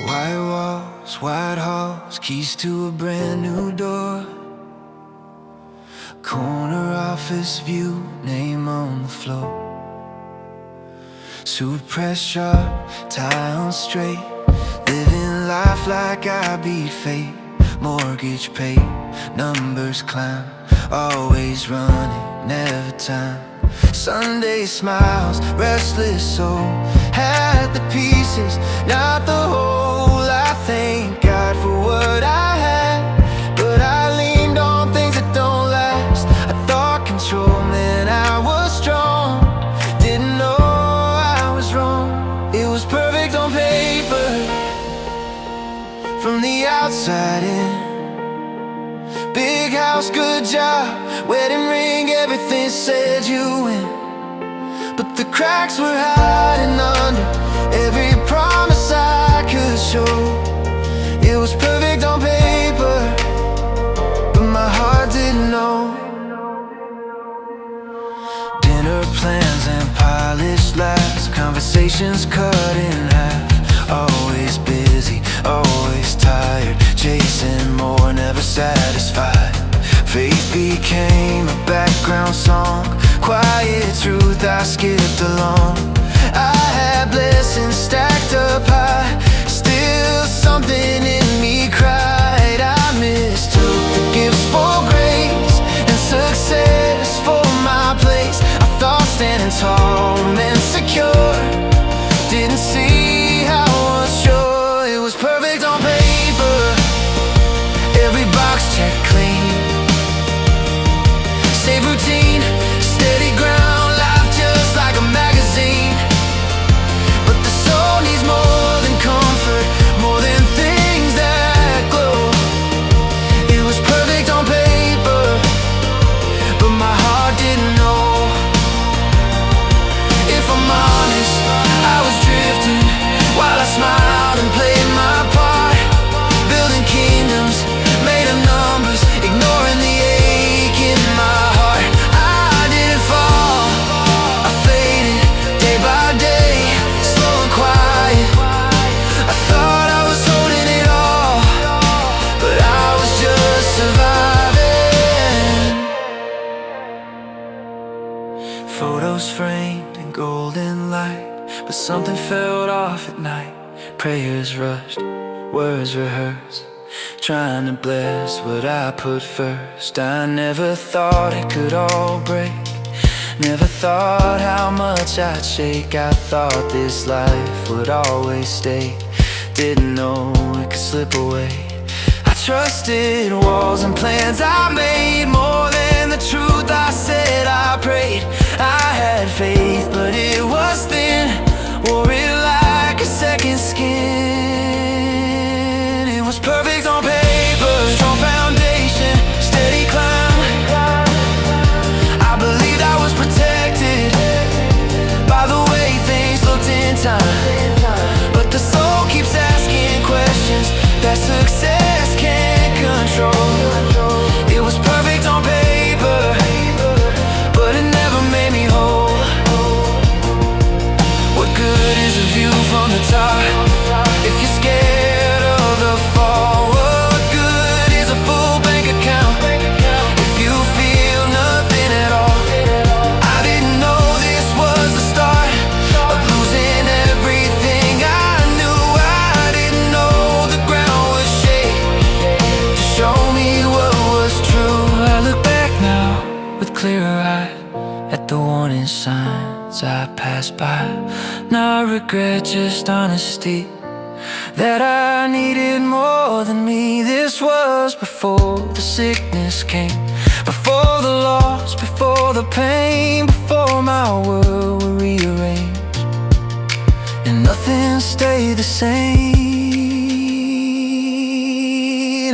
White walls, white halls, keys to a brand new door. Corner office view, name on the floor. Suit pressed sharp, tie on straight. Living life like I beat fate. Mortgage paid, numbers climb. Always running, never time. Sunday smiles, restless soul. Had the pieces, not the whole. I thank God for what I had, but I leaned on things that don't last. I thought control meant I was strong. Didn't know I was wrong. It was perfect on paper, from the outside in. Big house, good job, wedding ring, everything said you win. But the cracks were hiding under every promise I could show. It was perfect on paper, but my heart didn't know. Dinner plans and polished laughs, conversations cut in half. Always busy, always tired, chasing more, never satisfied. Faith became a background song, quiet truth I skipped along. I had blessings stacked up high, still something in me cried. I mistook the gifts for grace and success for my place. I thought standing tall meant secure, didn't see how unsure. It was perfect on paper, every box checked clean. Same routine, steady ground, life just like a magazine. But the soul needs more than comfort, more than things that glow. It was perfect on paper, but my heart didn't know. If I'm honest, I was drifting while I smiled and played my part. Building kingdoms, made of numbers, ignoring the ache in my heart. I didn't fall, I faded day by day, slow and quiet. I thought I was holding it all, but I was just surviving. Photos framed in golden light, but something felt off at night. Prayers rushed, words rehearsed, trying to bless what I put first. I never thought it could all break, never thought how much I'd shake. I thought this life would always stay, didn't know it could slip away. I trusted walls and plans I made more than the truth I said. I prayed, I had faith, but it was thin, wore it like a second skin. It was perfect on paper, strong foundation, steady climb. I believed I was protected by the way things looked in time. But the soul keeps asking questions that success can't control. It was perfect on paper, but it never made me whole. What good is a view from the top if you're scared of the fall? What good is a full bank account if you feel nothing at all? I didn't know this was the start of losing everything I knew. I didn't know the ground would shake to show me what was true. I look back now with clearer eyes at the warning signs I passed by. Not regret, just honesty, that I needed more than me. This was before the sickness came, before the loss, before the pain, before my world were rearranged, and nothing stayed the same.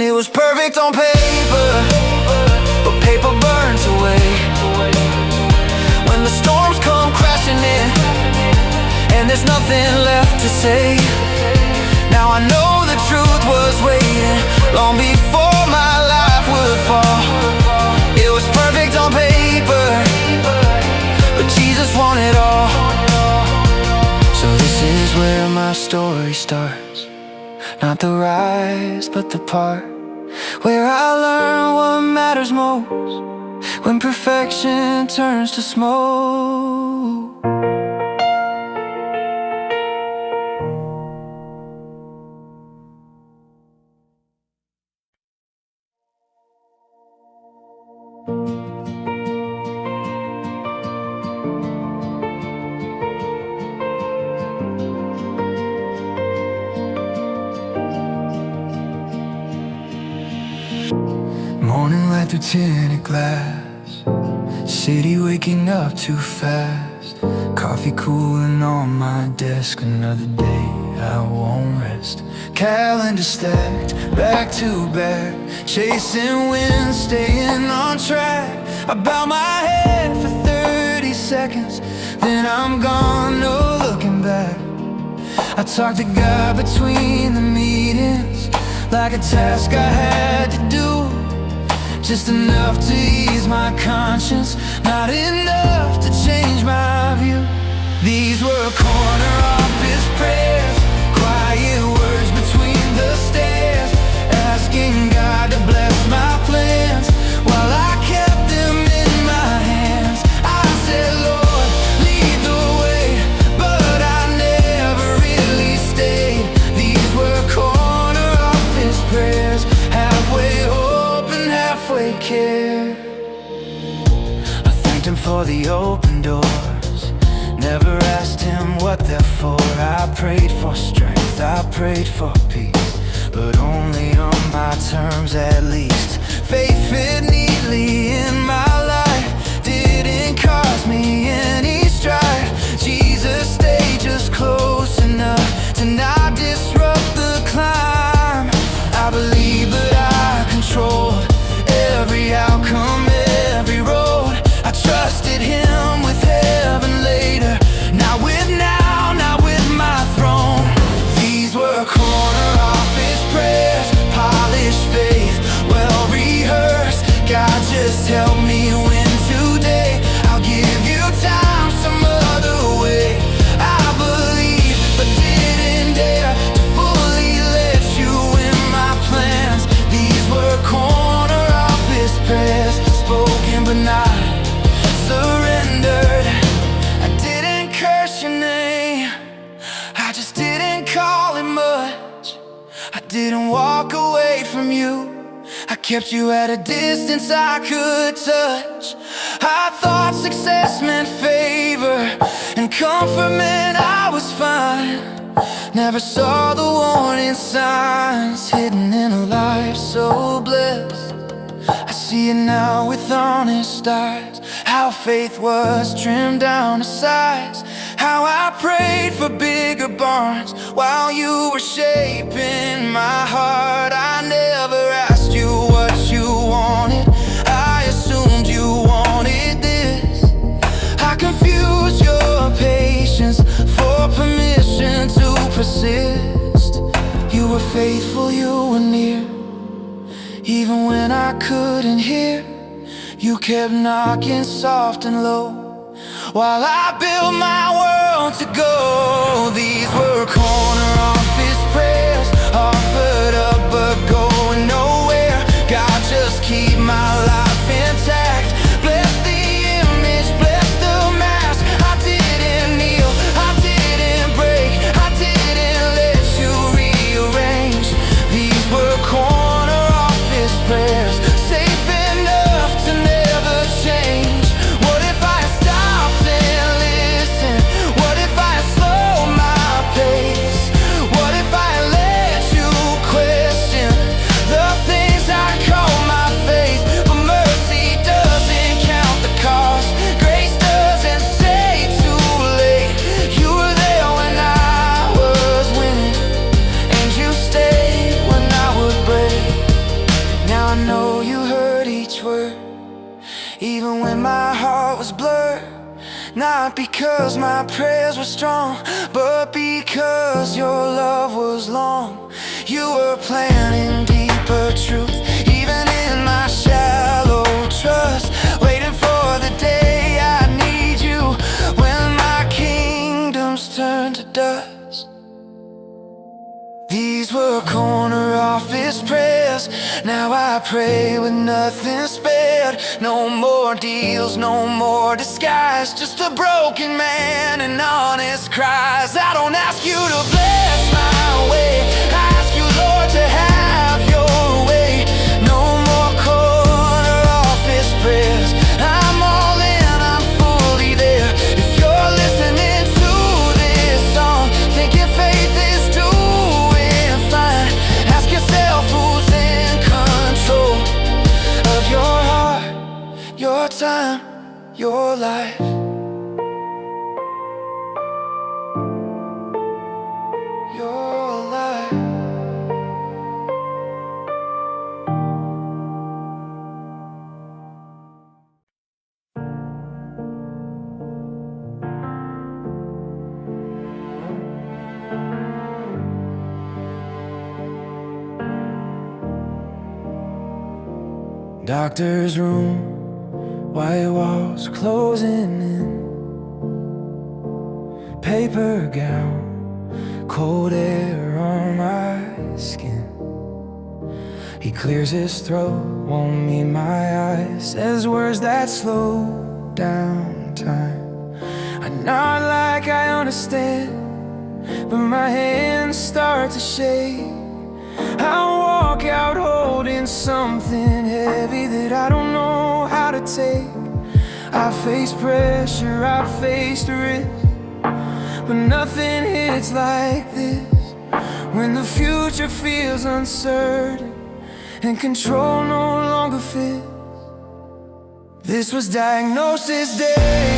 It was perfect on paper, but paper burns away when the storms come crashing in and there's nothing left to say. Now I know the truth was waiting long before my life would fall. It was perfect on paper, but Jesus wanted all. So this is where my story starts. not the rise, but the part where I learn what matters most, when perfection turns to smoke. Morning light through tinted glass, city waking up too fast. Coffee cooling on my desk, another day I won't rest. Calendar stacked, back to back, chasing wind, staying on track. I bow my head for 30 seconds, then I'm gone, no looking back. I talk to God between the meetings, like a task I had to do. Just enough to ease my conscience, not enough to change my view. These were corner office prayers, quiet words between the stairs, asking God to bless my plans while I kept them in my hands. I said, Lord, lead the way, but I never really stayed. These were corner office prayers, halfway hope and halfway care. I thanked him for the open doors, never asked him what they're for. I prayed for strength, I prayed for peace, but only on my terms at least. Faith fit neatly in my life, didn't cause me any strife. Jesus stayed just close enough to not disrupt the climb. I believe but I controlled every outcome, every road. I trusted him with heaven later, not with now, not with my throne. These were corner office prayers, polished faith, well rehearsed. God, just help me win today. I'll give you time some other way. I believe but didn't dare to fully let you in my plans. These were corner office prayers, spoken but not surrendered. I didn't curse your name, I just didn't call it much. I didn't walk away from you, I kept you at a distance I could touch. I thought success meant favor and comfort meant I was fine. Never saw the warning signs hidden in a life so blessed. I see it now with honest eyes, how faith was trimmed down to size, how I prayed for bigger barns while you were shaping my heart. I never asked you what you wanted, I assumed you wanted this. I confused your patience for permission to persist. You were faithful, you were near, even when I couldn't hear. You kept knocking soft and low while I built my world to go. These were corner office prayers, offered up but going nowhere. God, just keep my life intact. Bless the image, bless the mask. I didn't kneel, I didn't break, I didn't let you rearrange. These were corner office prayers, safe enough to never change. What if I stopped and listened? What if I slowed my pace? What if I let you question the things I call my faith? But mercy doesn't count the cost, grace doesn't say too late. You were there when I was winning, and you stayed when I would break. Now I know you heard each word, even when my heart was blurred. Not because my prayers were strong, but because your love was long. You were planting deeper truth, even in my shallow trust, waiting for the day I need you, when my kingdoms turn to dust. These were corner office prayers. Now I pray with nothing spared. No more deals, no more disguise. Just a broken man and honest cries. I don't ask you to bless my way, I ask you, Lord, to have your way. No more corner office prayers. I'm all in, I'm fully there. If you're listening to this song, thinking faith is doing fine, ask yourself who's in control of your heart, your time, your life. Your life. Doctor's room, white walls closing in, paper gown, cold air on my skin. He clears his throat, won't meet my eyes, says words that slow down time. I nod like I understand, but my hands start to shake. I walk out holding something heavy that I don't know how to take. I face pressure, I faced risk, but nothing hits like this. When the future feels uncertain and control no longer fits. This was diagnosis day,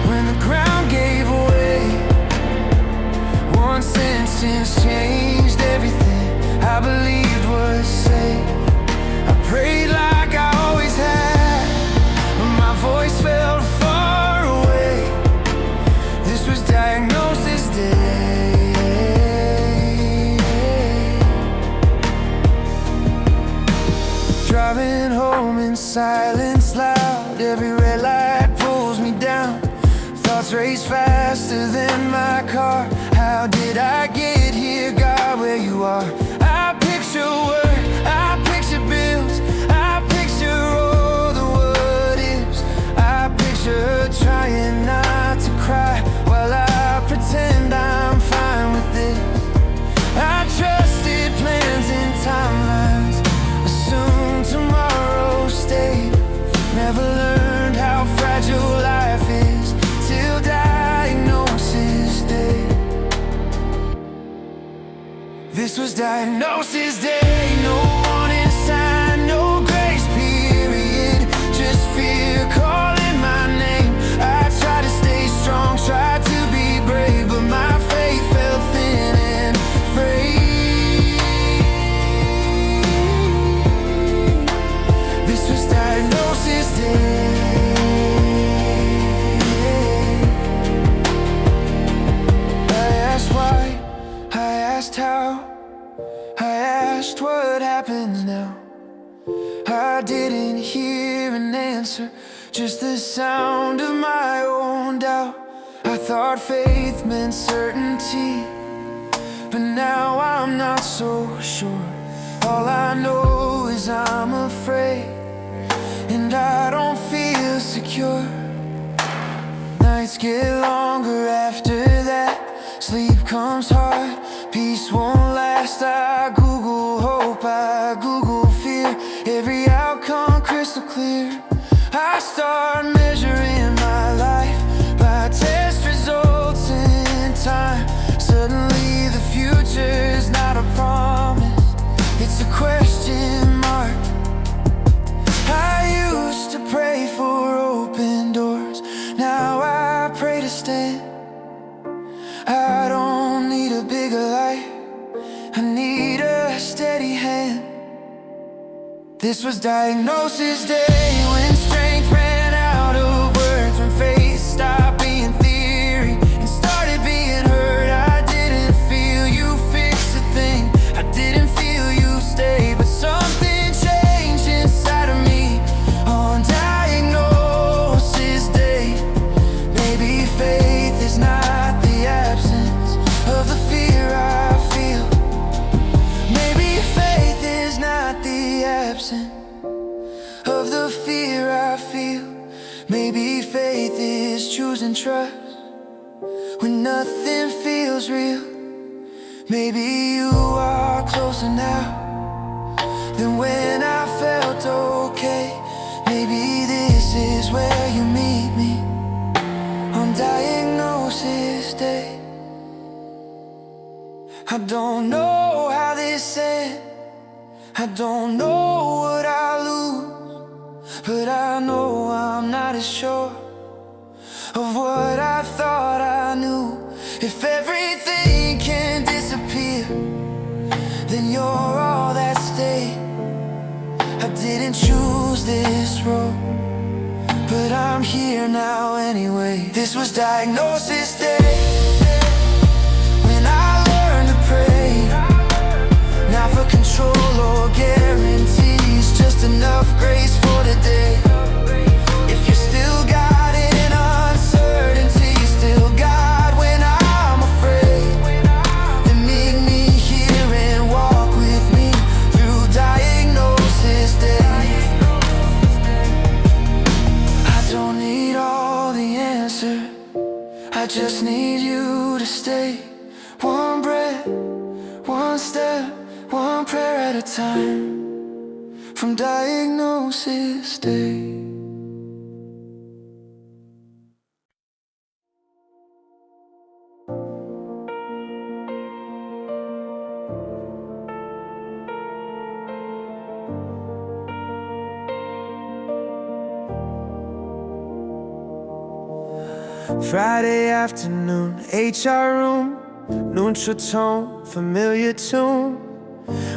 when the ground gave way. One sentence changed everything I believed was safe. I prayed like I always had, but my voice felt far away. This was diagnosis day. Driving home in silence loud, every red light pulls me down. Thoughts race faster than my car. How did I get here, God, where you are? I picture work, I picture bills, I picture all the what ifs. I picture her trying not to cry while I pretend I'm fine with this. I trusted plans and timelines, assumed tomorrow stayed. Never learned how fragile life is till diagnosis day. This was diagnosis day. No warning sign, no grace period, just fear calling my name. I tried to stay strong, tried to be brave, but my faith fell thin and frayed. This was diagnosis day. I asked why, I asked how, I asked what happens now. I didn't hear an answer, just the sound of my own doubt. I thought faith meant certainty, but now I'm not so sure. All I know is I'm afraid, and I don't feel secure. Nights get longer after that, sleep comes hard, peace won't last. I Google hope, I Google fear, every outcome crystal clear. I start measuring my life by test results in time. Suddenly the future is not a promise, it's a question mark. I used to pray for open doors, now I pray to stand. I don't need a bigger light, I need a steady hand. This was diagnosis day, when strength ran out of words, when faith stopped being theory and started being heard. I didn't feel you fix a thing, I didn't feel you stay, but something changed inside of me on diagnosis day. Maybe faith is not the absence of the fear I feel. losing trust, when nothing feels real. Maybe you are closer now than when I felt okay. Maybe this is where you meet me on diagnosis day. I don't know how this ends, I don't know what I lose, but I know I'm not as sure of what I thought I knew. If everything can disappear, then you're all that stayed. I didn't choose this road, but I'm here now anyway. This was diagnosis day, when I learned to pray, not for control or guarantees, just enough grace for today. If you still got an uncertainty, you still got when I'm afraid, then meet me here and walk with me through diagnosis day. I don't need all the answers, I just need you to stay. One breath, one step, one prayer at a time, from diagnosis day. Friday afternoon, HR room, neutral tone, familiar tune.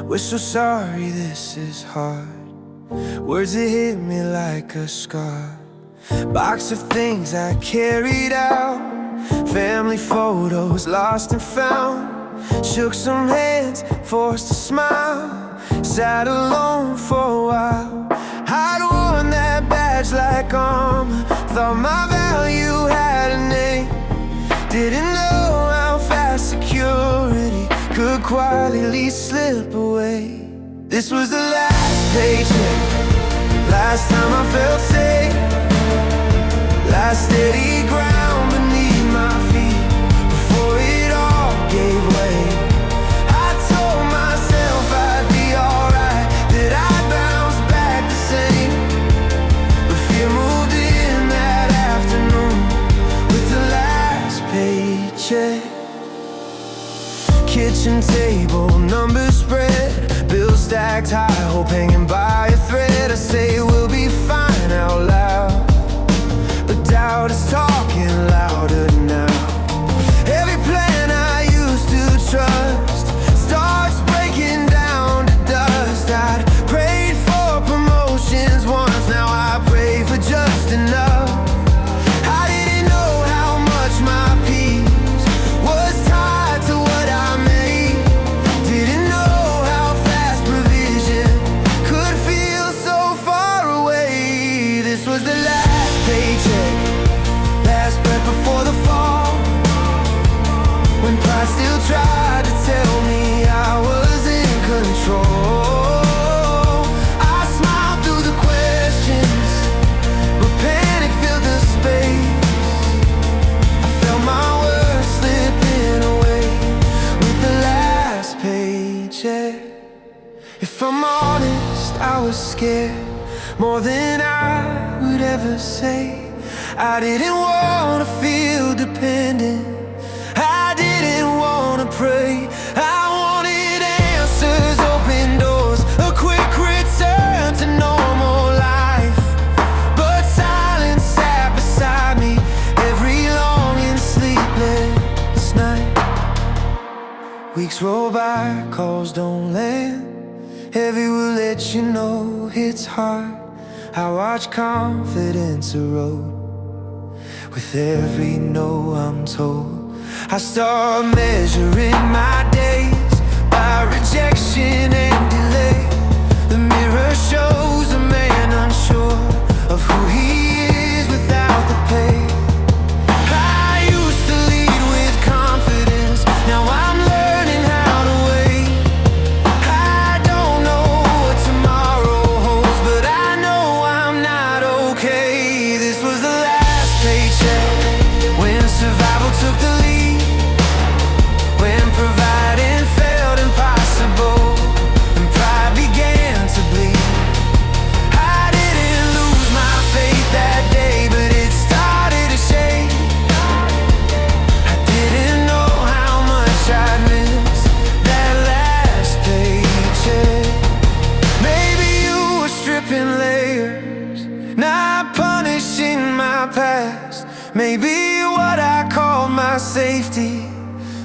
We're so sorry this is hard, words that hit me like a scar. Box of things I carried out, family photos lost and found. Shook some hands, forced a smile, sat alone for a while. I'd worn that badge like armor, thought my value had a name. Didn't know how fast security could quietly slip away. This was the last paycheck, last time I felt safe, last steady ground beneath my feet, before it all gave way. I told myself I'd be alright, that I'd bounce back the same, but fear moved in that afternoon with the last paycheck. Kitchen table, numbers spread, bills stacked high, hope hanging by a thread. I say we'll be fine out loud, but doubt is talking louder now. Every plan I used to trust starts breaking down to dust. I'd prayed for promotions once, now I pray for just enough. I didn't know how much my peace was tied to what I made. Didn't know how fast provision could feel so far away. This was the last paycheck, last breath before the fall, when pride still tried to tell me I was in control. I smiled through the questions, but panic filled the space. I felt my words slipping away with the last paycheck. If I'm honest, I was scared more than I would ever say. I didn't want to feel dependent, I didn't want to pray. I wanted answers, open doors, a quick return to normal life. But silence sat beside me every long and sleepless night. Weeks roll by, calls don't land, heavy will let you know it's hard. I watch confidence erode with every no I'm told. I start measuring my days by rejection and delay. The mirror shows a man unsure of who he is without the pay. I used to lead with confidence, now I'm learning how to wait. I don't know what tomorrow holds, but I know I'm not okay. This was the last paycheck,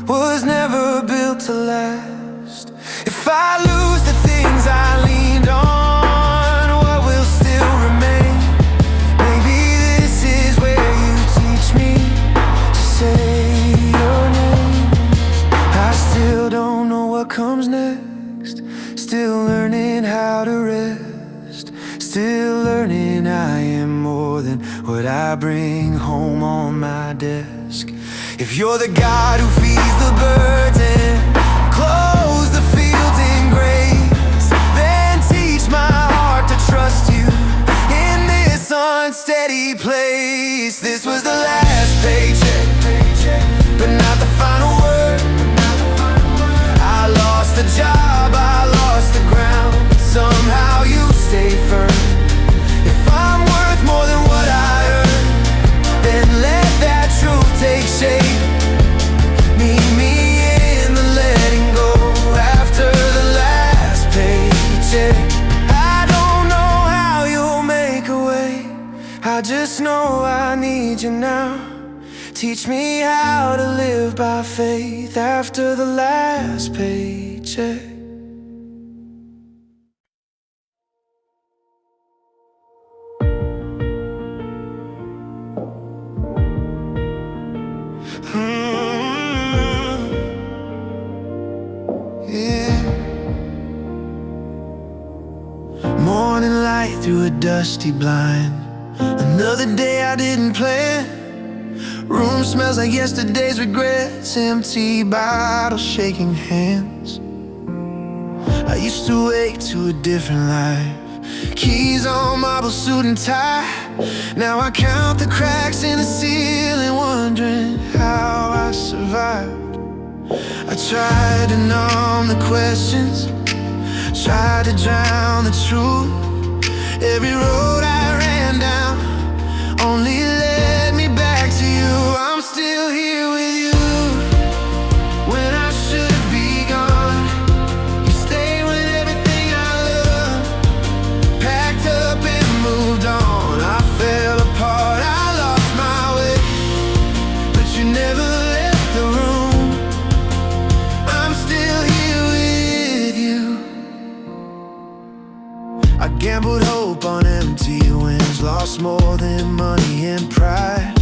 was never built to last. If I lose the things I leaned on, what will still remain? Maybe this is where you teach me to say your name. I still don't know what comes next, still learning how to rest, still learning I am more than what I bring home on my desk. If you're the God who feeds the birds and clothes the fields in grace, then teach my heart to trust you in this unsteady place. This was the last paycheck, but not the final word. I lost the job, I lost the ground, but somehow you stay firm. If I'm worth more than what I earn, then let that truth take shape. Meet me in the letting go after the last paycheck. I don't know how you'll make a way, I just know I need you now. Teach me how to live by faith after the last paycheck. Yeah. Morning light through a dusty blind, another day I didn't plan. Room smells like yesterday's regrets, empty bottles, shaking hands. I used to wake to a different life, keys on, marble suit and tie. Now I count the cracks in the ceiling, wondering how I survived. I tried to numb the questions, tried to drown the truth. Every road I ran down only led me back to you. I'm still here with you when I should be gone. You stayed with everything I love, packed up and moved on. I fell apart, I lost my way, but you never left the room. I'm still here with you. I gambled hope on empty wins, lost more than money and pride.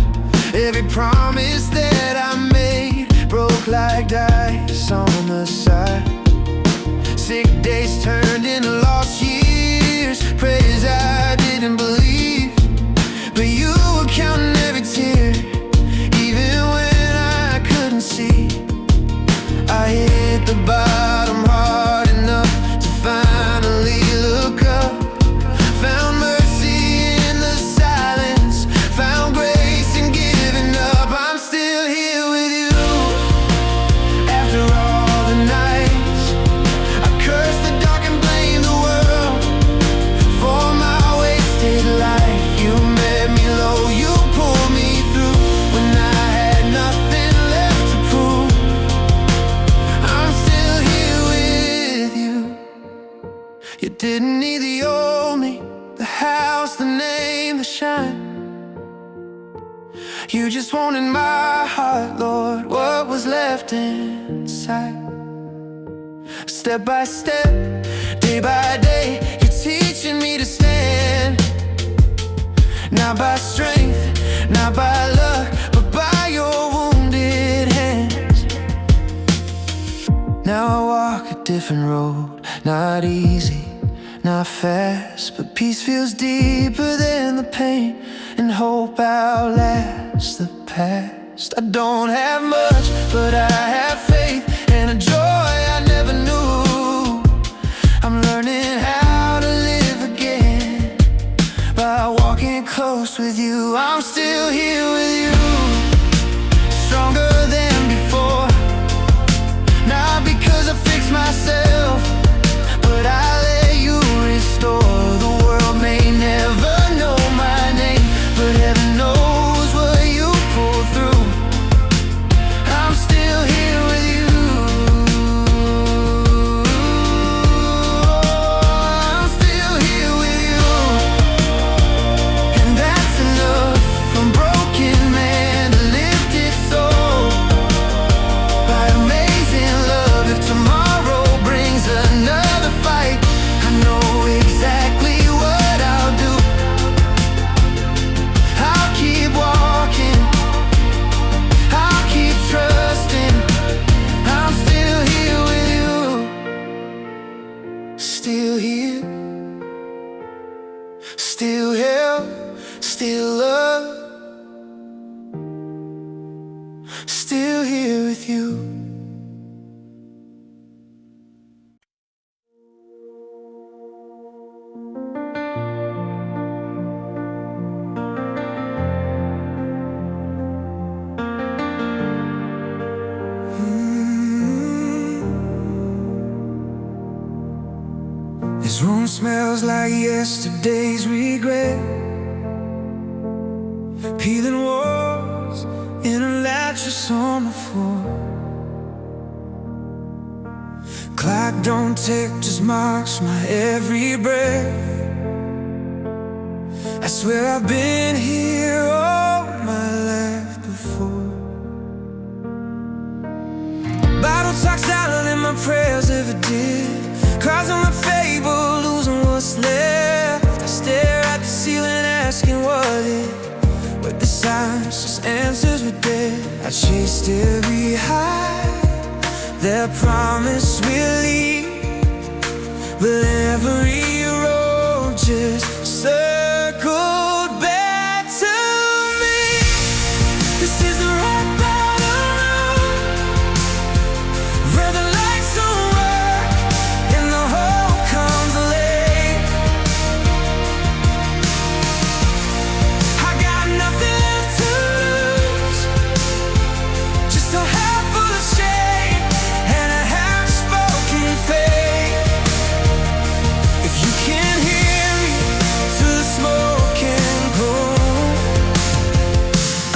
Every promise that I made broke like dice on the side. Sick days turned into lost years, prayers I didn't believe, but you were counting every tear, even when I couldn't see. I hit the bottom hard enough to finally look up, found mercy in the silence, found grace in giving up. I'm still here with you after all the nights I cursed the dark and blamed the world for my wasted life. You met me low, you pulled me through when I had nothing left to prove. I'm still here with you. You didn't need the old me, the house, the name, the shine. You just wanted my heart, Lord, what was left inside. Step by step, day by day, you're teaching me to stand. Not by strength, not by luck, but by your wounded hands. Now I walk a different road, not easy, not fast, but peace feels deeper than the pain, and hope outlasts the past. I don't have much, but I have faith and a joy I never knew. I'm learning how to live again by walking close with you. I'm still here with you, stronger than before. Not because I fixed myself, but I let you restore. The world may never know my name, but heaven knows what you pulled through. I'm still here with still here, still held, still loved, still here with you. This room smells like yesterday's regret, peeling walls in a mattress on the floor. Clock don't tick, just marks my every breath. I swear I've been here all my life before. Bottle talk louder than my prayers ever did. Cards on my fable, losing what's left. I stare at the ceiling asking what if, but the signs just answers were dead. I chased every high that promised we'll leave, but every road just circled back to me. This is the rock bottom road, where the lights don't work and the hope comes late. I got nothing left to lose, just a heart full of shame and a half-spoken faith. If you can't hear me through the smoke and gloom,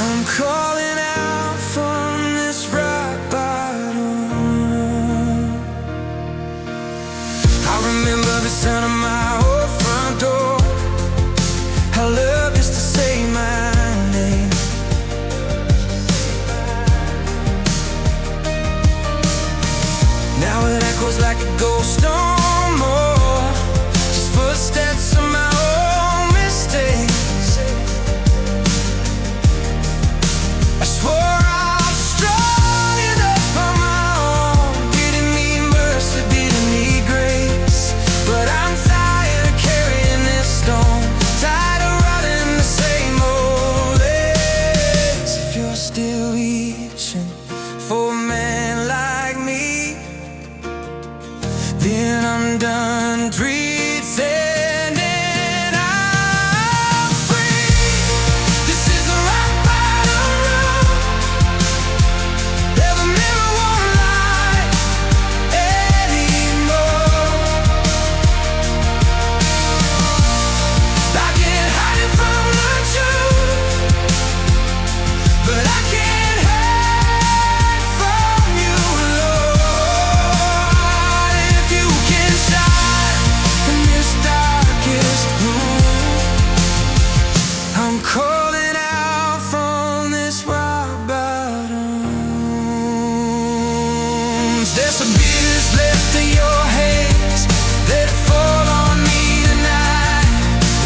I'm calling out from this rock bottom. I remember the sound of my old front door. How love used to say my name. Now it echoes like a ghost no more, just footsteps of my own mistakes. I swore I was strong enough on my own, didn't need mercy, didn't need grace. But I'm tired of carrying this stone, tired of rotting the same old ways. If you're still reaching for a man like me, then I'm done pretending I'm free. This is the rock bottom road, the mirror won't lie anymore. I can't hide it from the truth, but I can't hide from you, Lord. If you can shine in this darkest room, I'm calling out from this rock bottom. There's some bitterness left in your hands, let it fall on me tonight.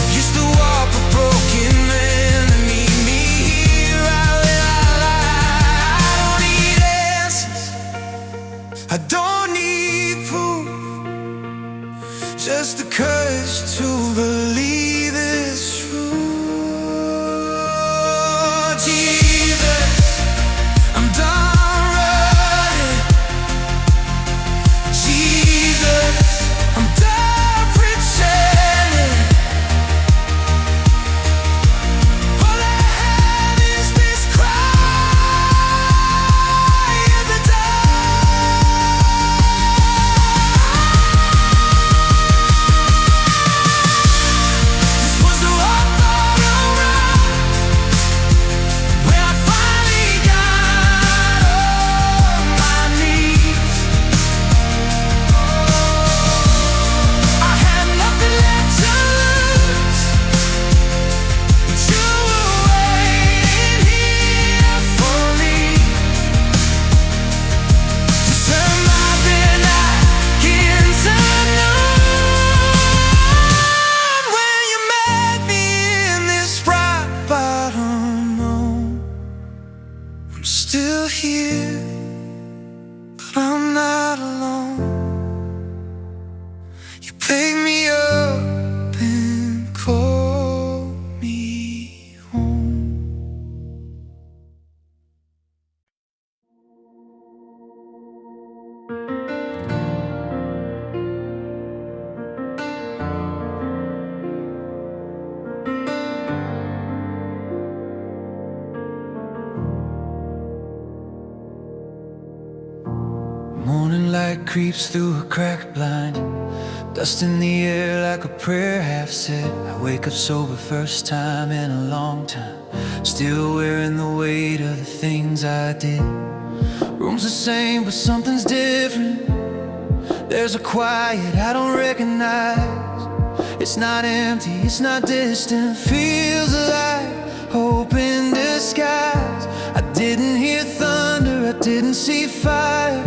If you still walk a broken man to meet me here, I will lie. I don't need answers, I don't need proof, just the courage to believe it's true. Jesus, I'm done running. Jesus, I'm done pretending. All I have is this cry in the dark. Wake me up and call me home. Morning light creeps through a cracked blind, dust in the air like a prayer half said. I wake up sober, first time in a long time, still wearing the weight of the things I did. Room's the same, but something's different. There's a quiet I don't recognize. It's not empty, it's not distant, feels alive, hope in disguise. I didn't hear thunder, I didn't see fire,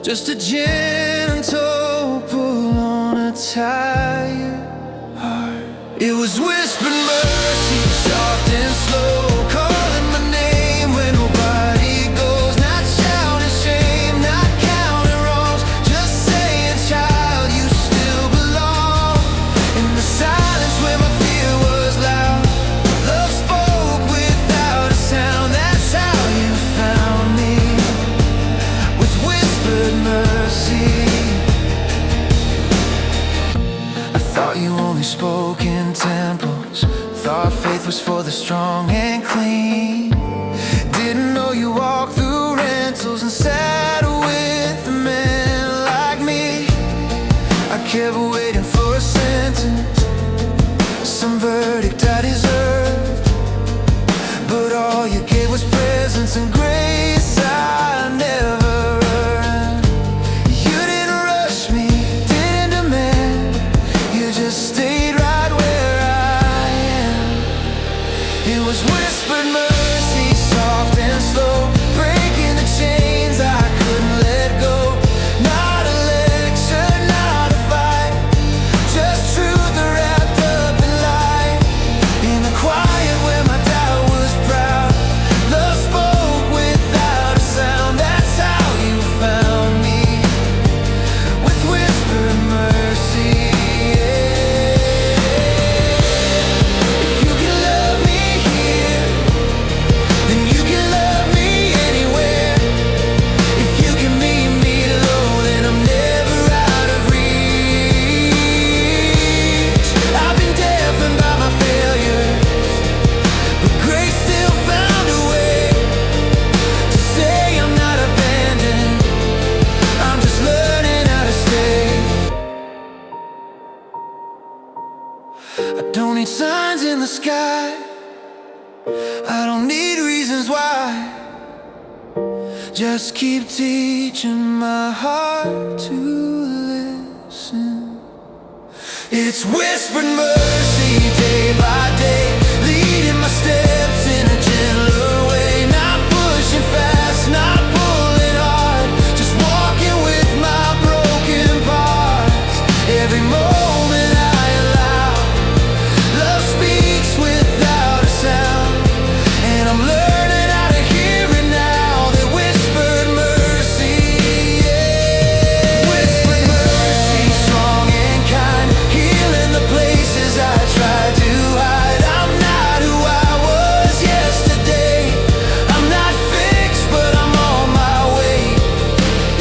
just a gentle pull on a tired heart. It was whispered mercy, soft and slow, calling my name where nobody goes. Not shouting shame, not counting wrongs, just saying, child, you still belong. In the silence where my fear was loud, love spoke without a sound. That's how you found me, with whispered mercy. I thought you only spoke in temples, thought faith was for the strong and clean. Didn't know you walked through rentals and sat with a man like me. I kept waiting for a sentence, some verdict I deserved, but all you gave was presence and grace I never earned. You didn't rush me, didn't demand, you just stayed right where I am. It was whispered mercy, soft and slow, breaking the chains I couldn't let go. Not a lecture, not a fight, just truth wrapped up in light. In the quiet where my doubt was proud, love spoke without a sound. That's how you found me, with whispered mercy. If you can love me here, then you can love me anywhere. If you can meet me low, then I'm never out of reach. I've been deafened by my failures, but grace still found a way to say I'm not abandoned, I'm just learning how to stay. I don't need signs in the sky, I don't need reasons why, just keep teaching my heart to listen. It's whispered mercy day by day, leading my steps in a gentler way. Not pushing fast, not pulling hard, just walking with my broken parts. Every moment I allow, love speaks without a sound, and I'm learning how to hear it now. That whispered mercy, yeah. Whispered mercy, strong and kind, healing the places I tried to hide. I'm not who I was yesterday, I'm not fixed, but I'm on my way.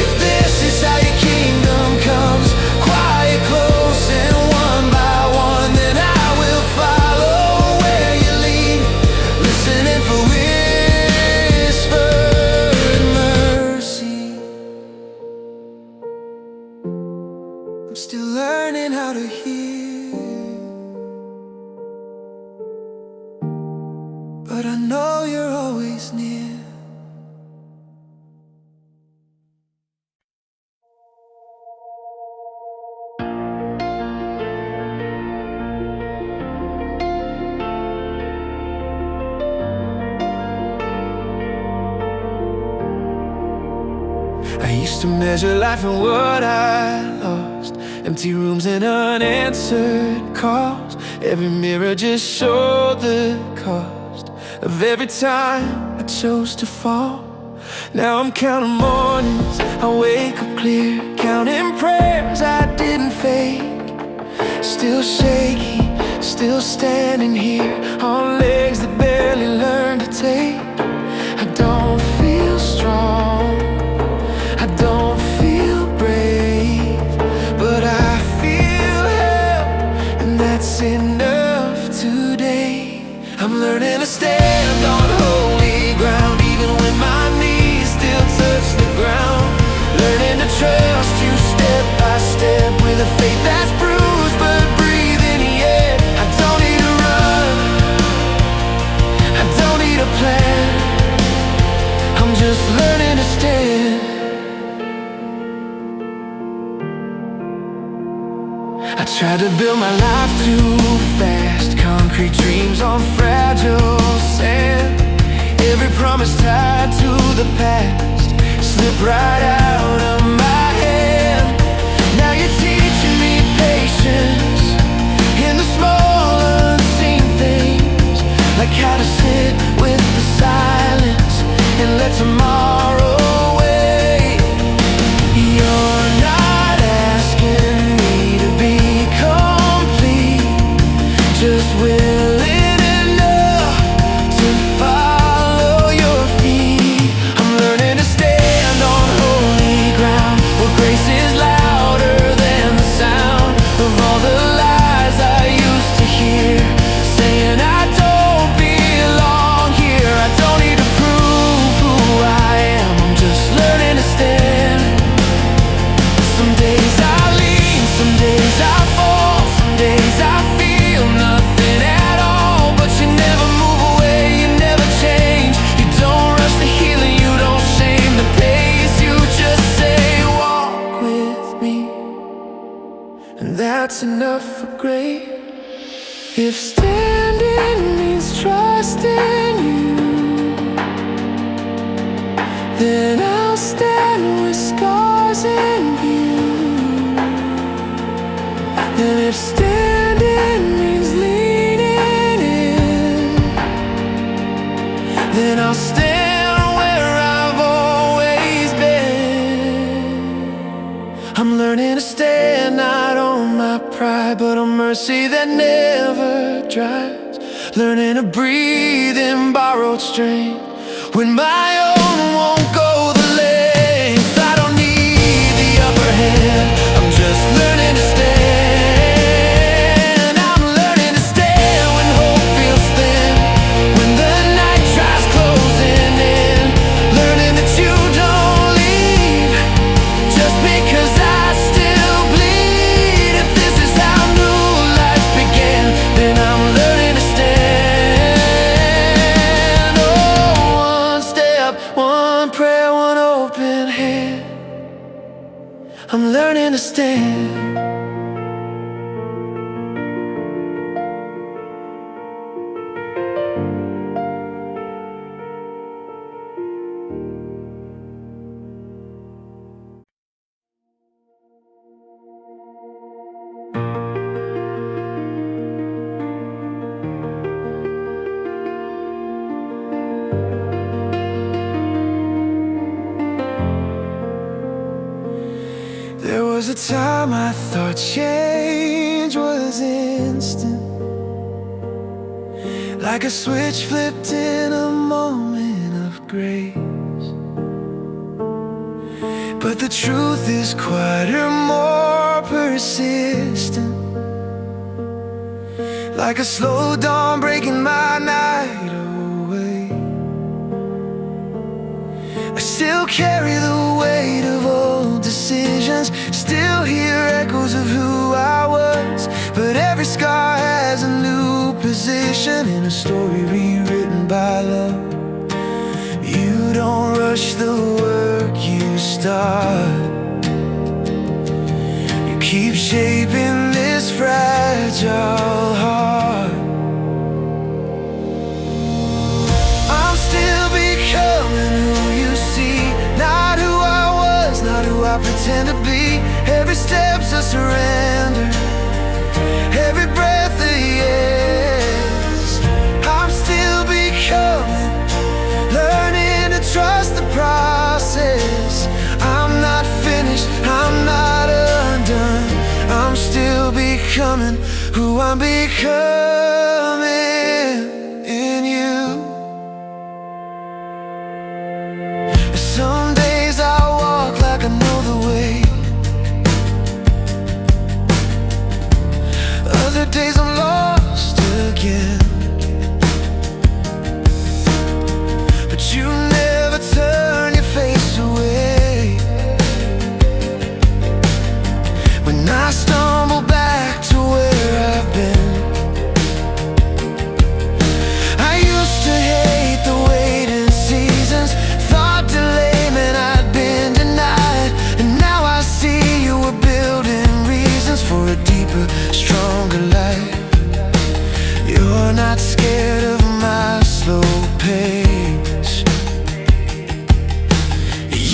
If this is how your kingdom comes, quiet, close, and one by one, then I will follow where you lead, listening for whispered mercy. I'm still learning how to hear, but I know you're always near. I used to measure life in what I lost, empty rooms and unanswered calls. Every mirror just showed the cost of every time I chose to fall. Now I'm counting mornings, I wake up clear, counting prayers I did still shaky, still standing here on legs that barely learned to take. I don't feel strong, I don't feel brave, but I feel held, and that's enough today. I'm learning to stand on holy ground, even when my knees still touch the ground. Learning to trust you step by step, with a faith that's bruised but breathing yet. I don't need to run, I don't need a plan, I'm just learning to stand. I tried to build my life too fast, concrete dreams on fragile sand. Every promise tied to the past slip right out of my hand. Now you're teaching me patience in the small unseen things, like how to sit with the silence and let tomorrow wait. You're not asking me to be complete, just willing enough to follow your feet. I'm learning to stand on holy ground, where grace is louder than the sound of all the lies I used to hear, saying I don't belong here. I don't need to prove who I am, I'm just learning to stand. Some days I lean, some days I fall, some days I feel nothing at all. But you never move away, you never change. You don't rush the healing, you don't shame the pace. You just say, walk with me, and that's enough for grace. If standing means trusting you, then I'll stand with scars in view. And if standing means leaning in, then I'll stand where I've always been. I'm learning to stand not on my pride, but on mercy that never dries. Learning to breathe in borrowed strength when my own won't go the length. I don't need the upper hand, I'm just learning to stand. I'm learning to stand when hope feels thin, when the night tries closing in. Learning that you don't leave just because I still bleed. If this is how new life began, then I'm learning to stand. Oh, one step, one prayer, one open hand, I'm learning to stand. There was a time I thought change was instant, like a switch flipped in a moment of grace. But the truth is quieter, more persistent, like a slow dawn breaking my night away. I still carry the weight of old decisions, still hear echoes of who I was. But every scar has a new position in a story rewritten by love. You don't rush the work you start, you keep shaping this fragile heart. I'm still becoming who you see, not who I was, not who I pretend to be. Every step's a surrender, every breath a yes. I'm still becoming, learning to trust the process. I'm not finished, I'm not undone, I'm still becoming. who I'm becoming in you. Some days I walk like I know the way, other days I'm lost again. But you never turn your face away. When I stumble back to where I've been, I used to hate the waiting seasons, thought delayment I'd been denied. And now I see you were building reasons for a deeper, stronger life. You're not scared of my slow pace.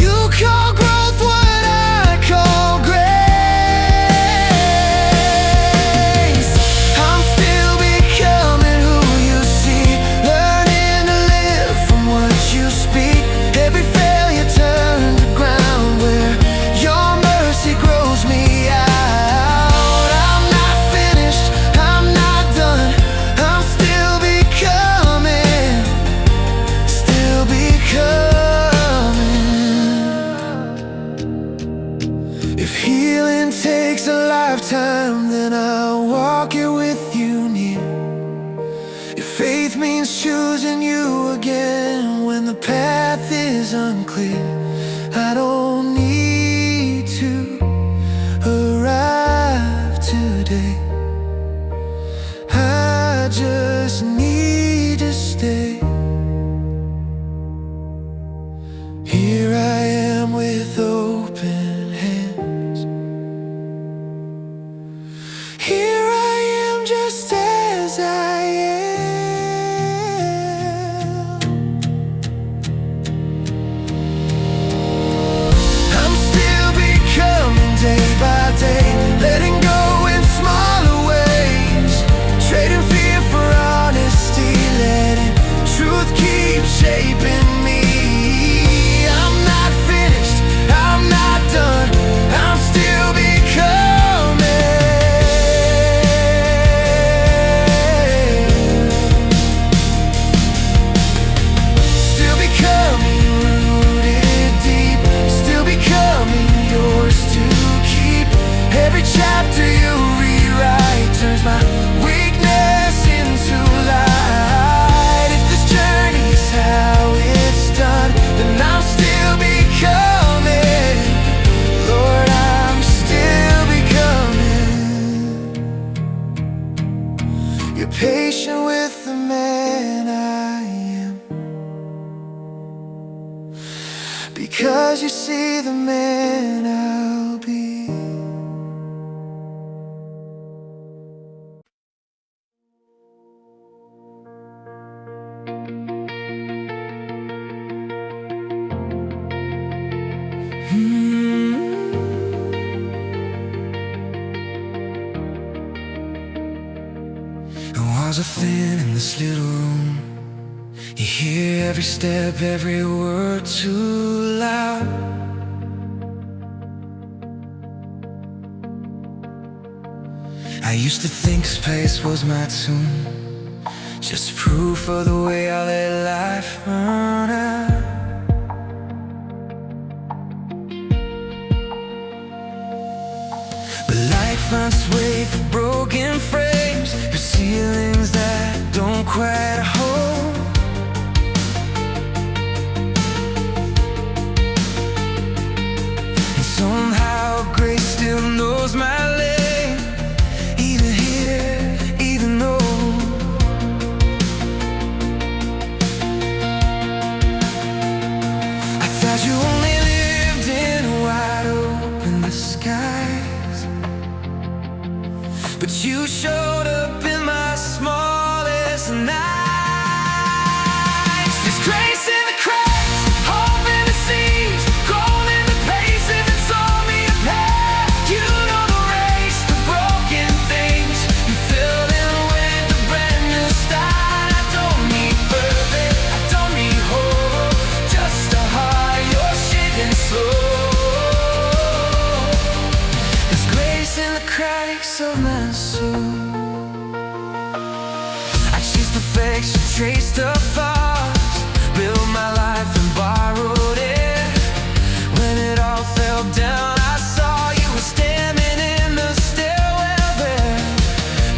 You call growth what I call grace. I'm still becoming who you see, learning to live from what you speak. Every failure turned to ground where your mercy grows me out. I'm not finished, I'm not done, I'm still becoming, still becoming. If healing takes a lifetime, then I'll walk it with you near. If faith means choosing you again when the path is unclear, I don't need to arrive today, I just need to stay. Here I am with open hands. Here I am just as I am. I'm still becoming day by day, letting go in smaller ways, trading fear for honesty, letting truth keep shaping me. I'm not finished, I'm not done, I'm still becoming, still becoming, rooted deep, still becoming yours to keep. Every chapter you rewrite turns my weakness into light. If this journey's how it's done, then I'm still becoming. Lord, I'm still becoming. You're patient with the man I am, because you see the man I'll be. The walls are thin in this little room. You hear every step, every word too loud. I used to think space was my tomb, just proof of the way I let life burn out. But light finds its way through broken frames, through ceilings that don't quite hold. And somehow grace still knows my lane, even here, even though I thought you only lived in wide open skies. But you showed up in my smallest nights. There's grace in the cracks, hope in the seas, gold in the paces that saw me a path. You know the race, the broken things, you filled in with a brand new start. I don't need perfect, I don't need hope, just a heart you're shaping slow. There's grace in the cracks of my soul. mistakes and traced the flaws, built my life and borrowed it. When it all fell down, I saw you were standing in the stairwell there.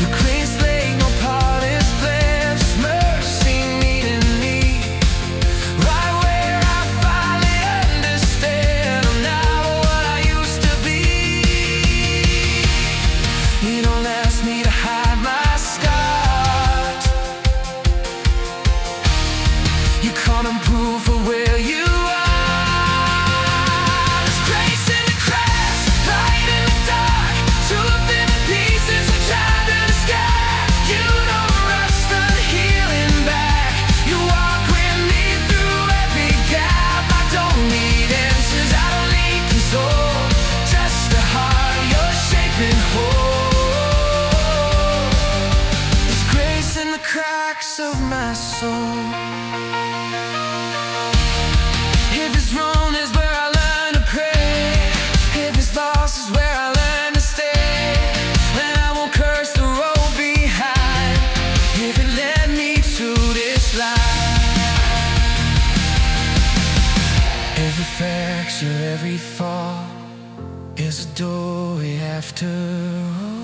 The grace lay, no polished flesh, mercy meeting me right where I finally understand. I'm not what I used to be. You don't ask me to hide my scars. You can't improve for where you are. There's grace in the cracks, light in the dark, truth in the pieces I'm trying to disguise. You don't rush the healing back. You walk with me through every gap. I don't need answers, I don't need console, just a heart you're shaping whole. There's grace in the cracks of my soul. If it's wrong is where I learn to pray, if it's lost is where I learn to stay, then I won't curse the road behind, if it led me to this life. Every fracture, every fall is a doorway after all.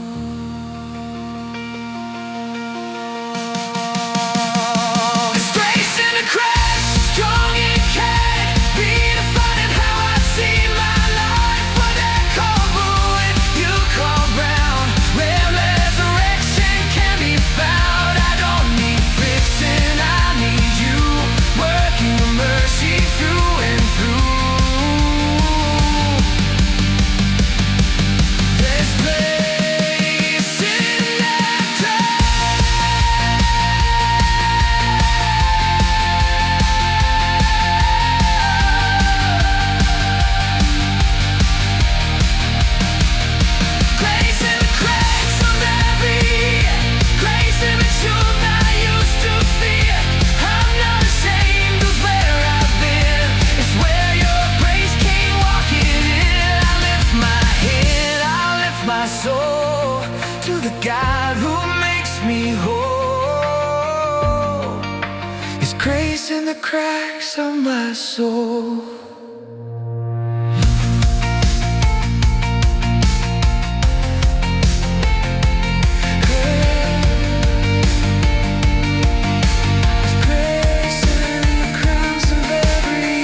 There's grace in the cracks, strong and kind, redefining how I see my life. What they call ruin, you call ground, where resurrection can be found. I don't need fixing, I need you, working your mercy through and through. There's grace in that grace in the cracks of every, grace in the truth I used to fear. I'm not ashamed of where I've been, it's where your grace came walking in. I lift my head, I lift my soul to the God who makes me whole. His grace in the cracks of my soul. Grace in the cracks of every.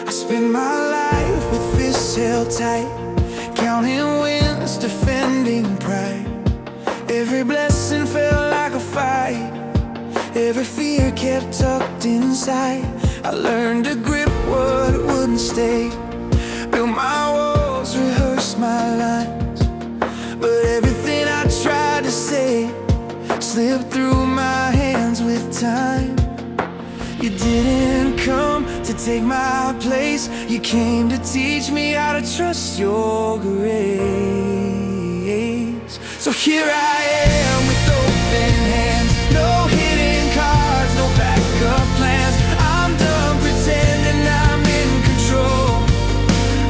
I spend my life with fists held tight, counting wins, defending pride. Every blessing felt like a fight, every fear kept tucked inside. I learned to grip what wouldn't stay, build my walls, rehearse my lines, but everything I tried to say slipped through my hands with time. You didn't come to take my place, you came to teach me how to trust your grace. So here I am with open hands, no hidden cards, no backup plans. I'm done pretending I'm in control,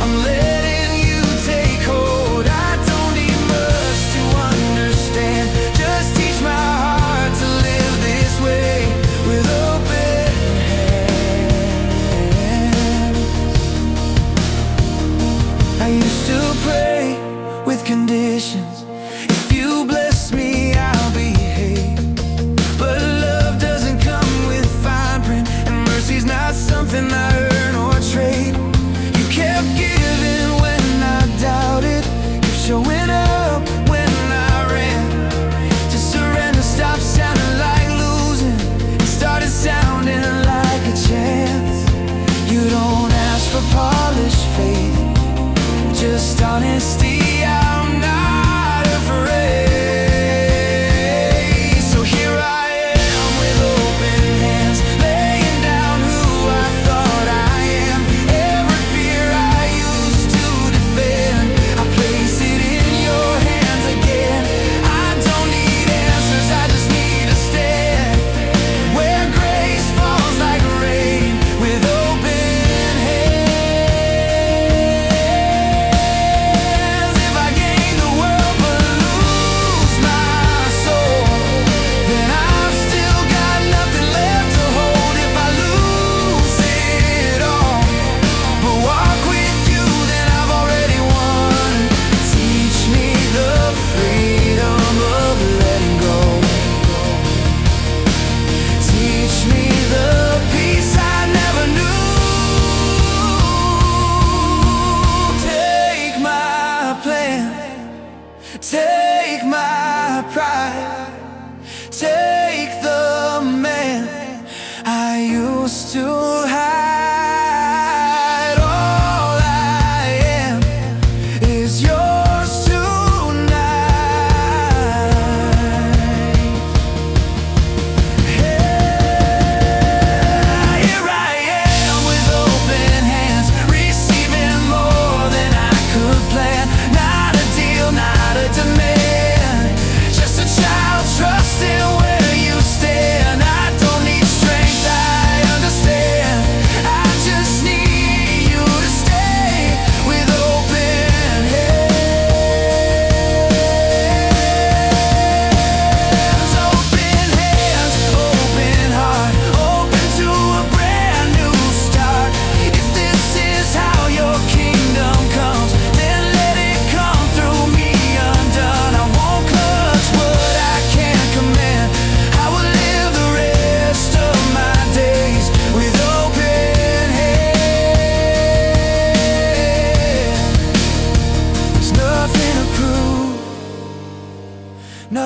I'm letting you take hold. I don't need much to understand, just teach my heart to live this way with open hands. I used to pray with conditions, if you bless me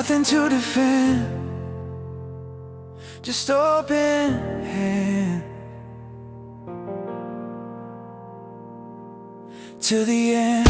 nothing to defend, just open hand to the end.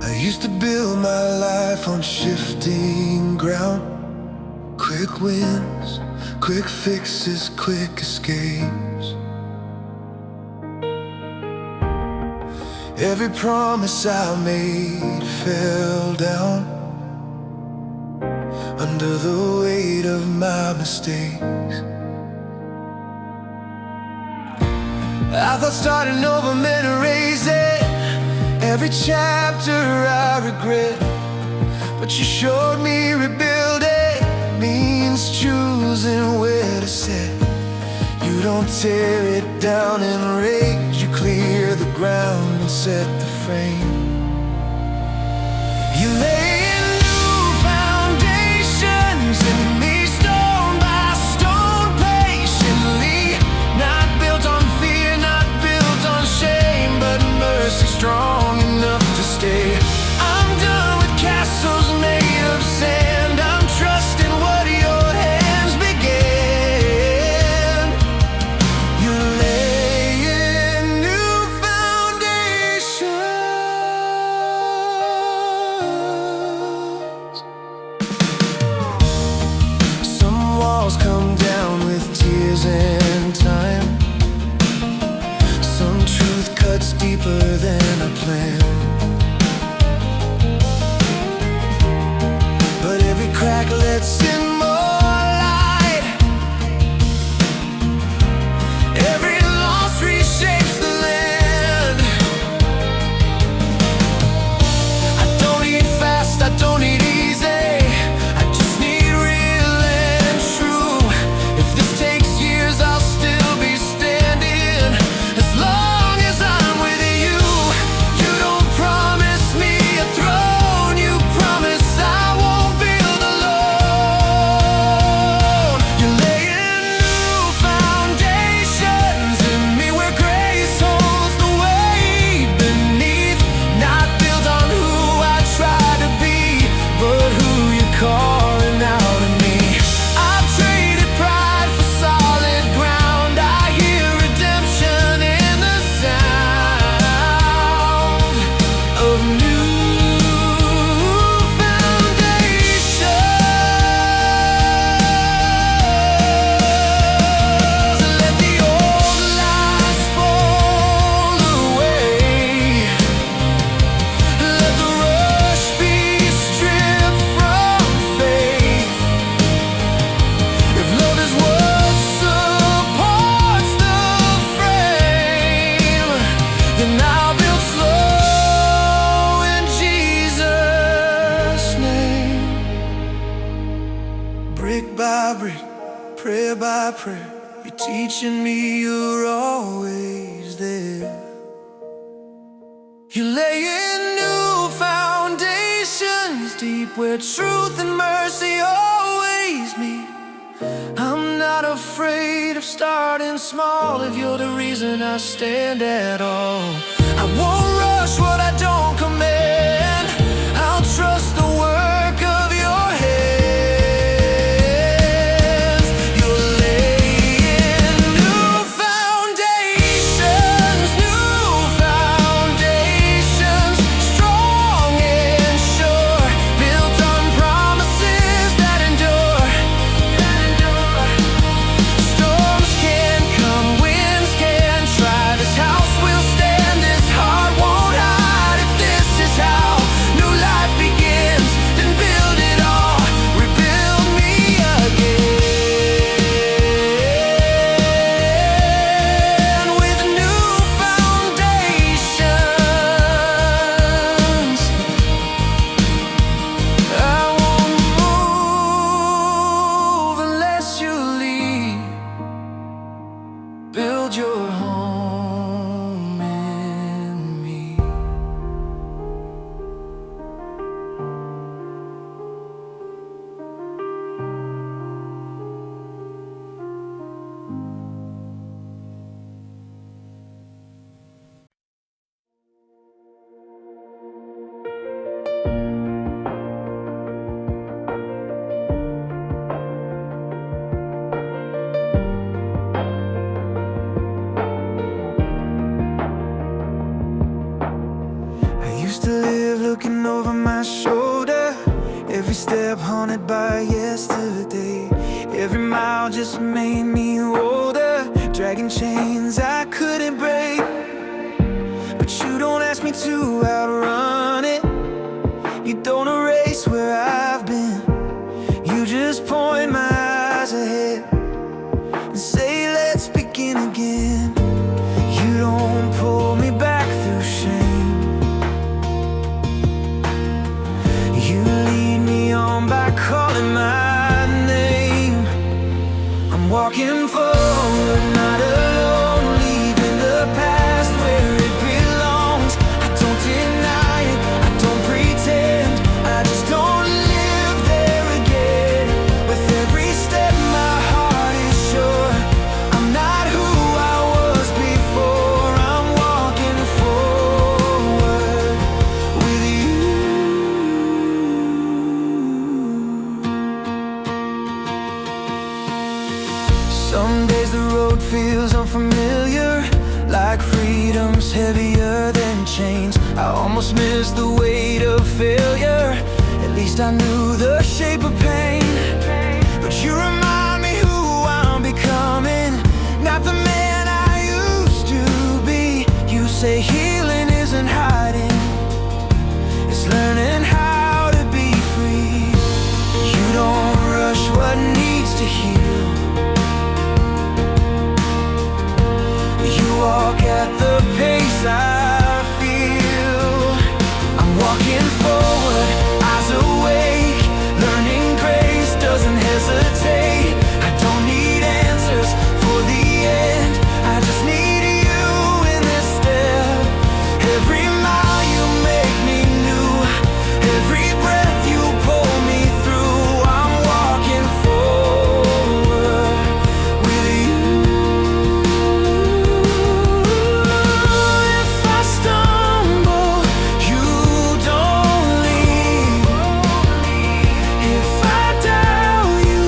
I used to build my life on shifting ground. Quick wins, quick fixes, quick escapes. Every promise I made fell down under the weight of my mistakes. I thought starting over meant erasing every chapter I regret, but you showed me rebuilding means choosing where to set. You don't tear it down and rage, you clear the ground and set the frame. You lay in new foundations in me, stone by stone, patiently. Not built on fear, not built on shame, but mercy strong enough to stay. I'm done with castles made of sand. I'm trusting what your hands began. You lay in new foundations. Some walls come down with tears and time. Some truth cuts deeper than I planned. But every crack lets in more light. Every loss reshapes the land. I don't need fast, I don't need easy, I just need real and true. If this takes years, I'll still be standing as long as I'm with you. You don't promise me a throne, you promise I won't build alone. You're laying new foundations in me where grace holds the weight beneath. Not built on who I try to be, but who you're calling out of me. I've traded pride for solid ground. I hear redemption in the sound of new foundations. Let the old lies fall away. Let the rush be stripped from faith. If love is what supports the frame, then I'll build slow in Jesus' name. Brick by brick, prayer by prayer, you're teaching me you're always there. You're laying new foundations deep where truth and mercy always meet. I'm not afraid of starting small if you're the reason I stand at all. I won't rush what I don't command. I'll trust the work of your hands. You're laying new foundations, strong and sure, built on promises that endure. Storms can come, winds can try, this house will stand, this heart smile just made me older, dragging chains I couldn't break. But you don't ask me to outrun it, you don't erase where I've been. You just point my eyes ahead and say let's begin again. You don't pull me back through shame, you lead me on by calling my name. I'm walking forward, not alone, leaving the past where it belongs. I don't deny it, I don't pretend, I just don't live there again. With every step my heart is sure I'm not who I was before. I'm walking forward with you. Some days the road feels unfamiliar, like freedom's heavier than chains. I almost missed the weight of failure, at least I knew the shape of pain. But you remind me who I'm becoming, not the man I used to be. You say healing isn't hiding, it's learning how to be free. You don't rush what needs to heal, you walk at the pace I feel. I'm walking forward, eyes awake, learning grace doesn't hesitate. I don't need answers for the end, I just need you in this step. Every mile you make me new, every breath you pull me through. I'm walking forward with you. If I stumble, you don't leave. If I doubt, you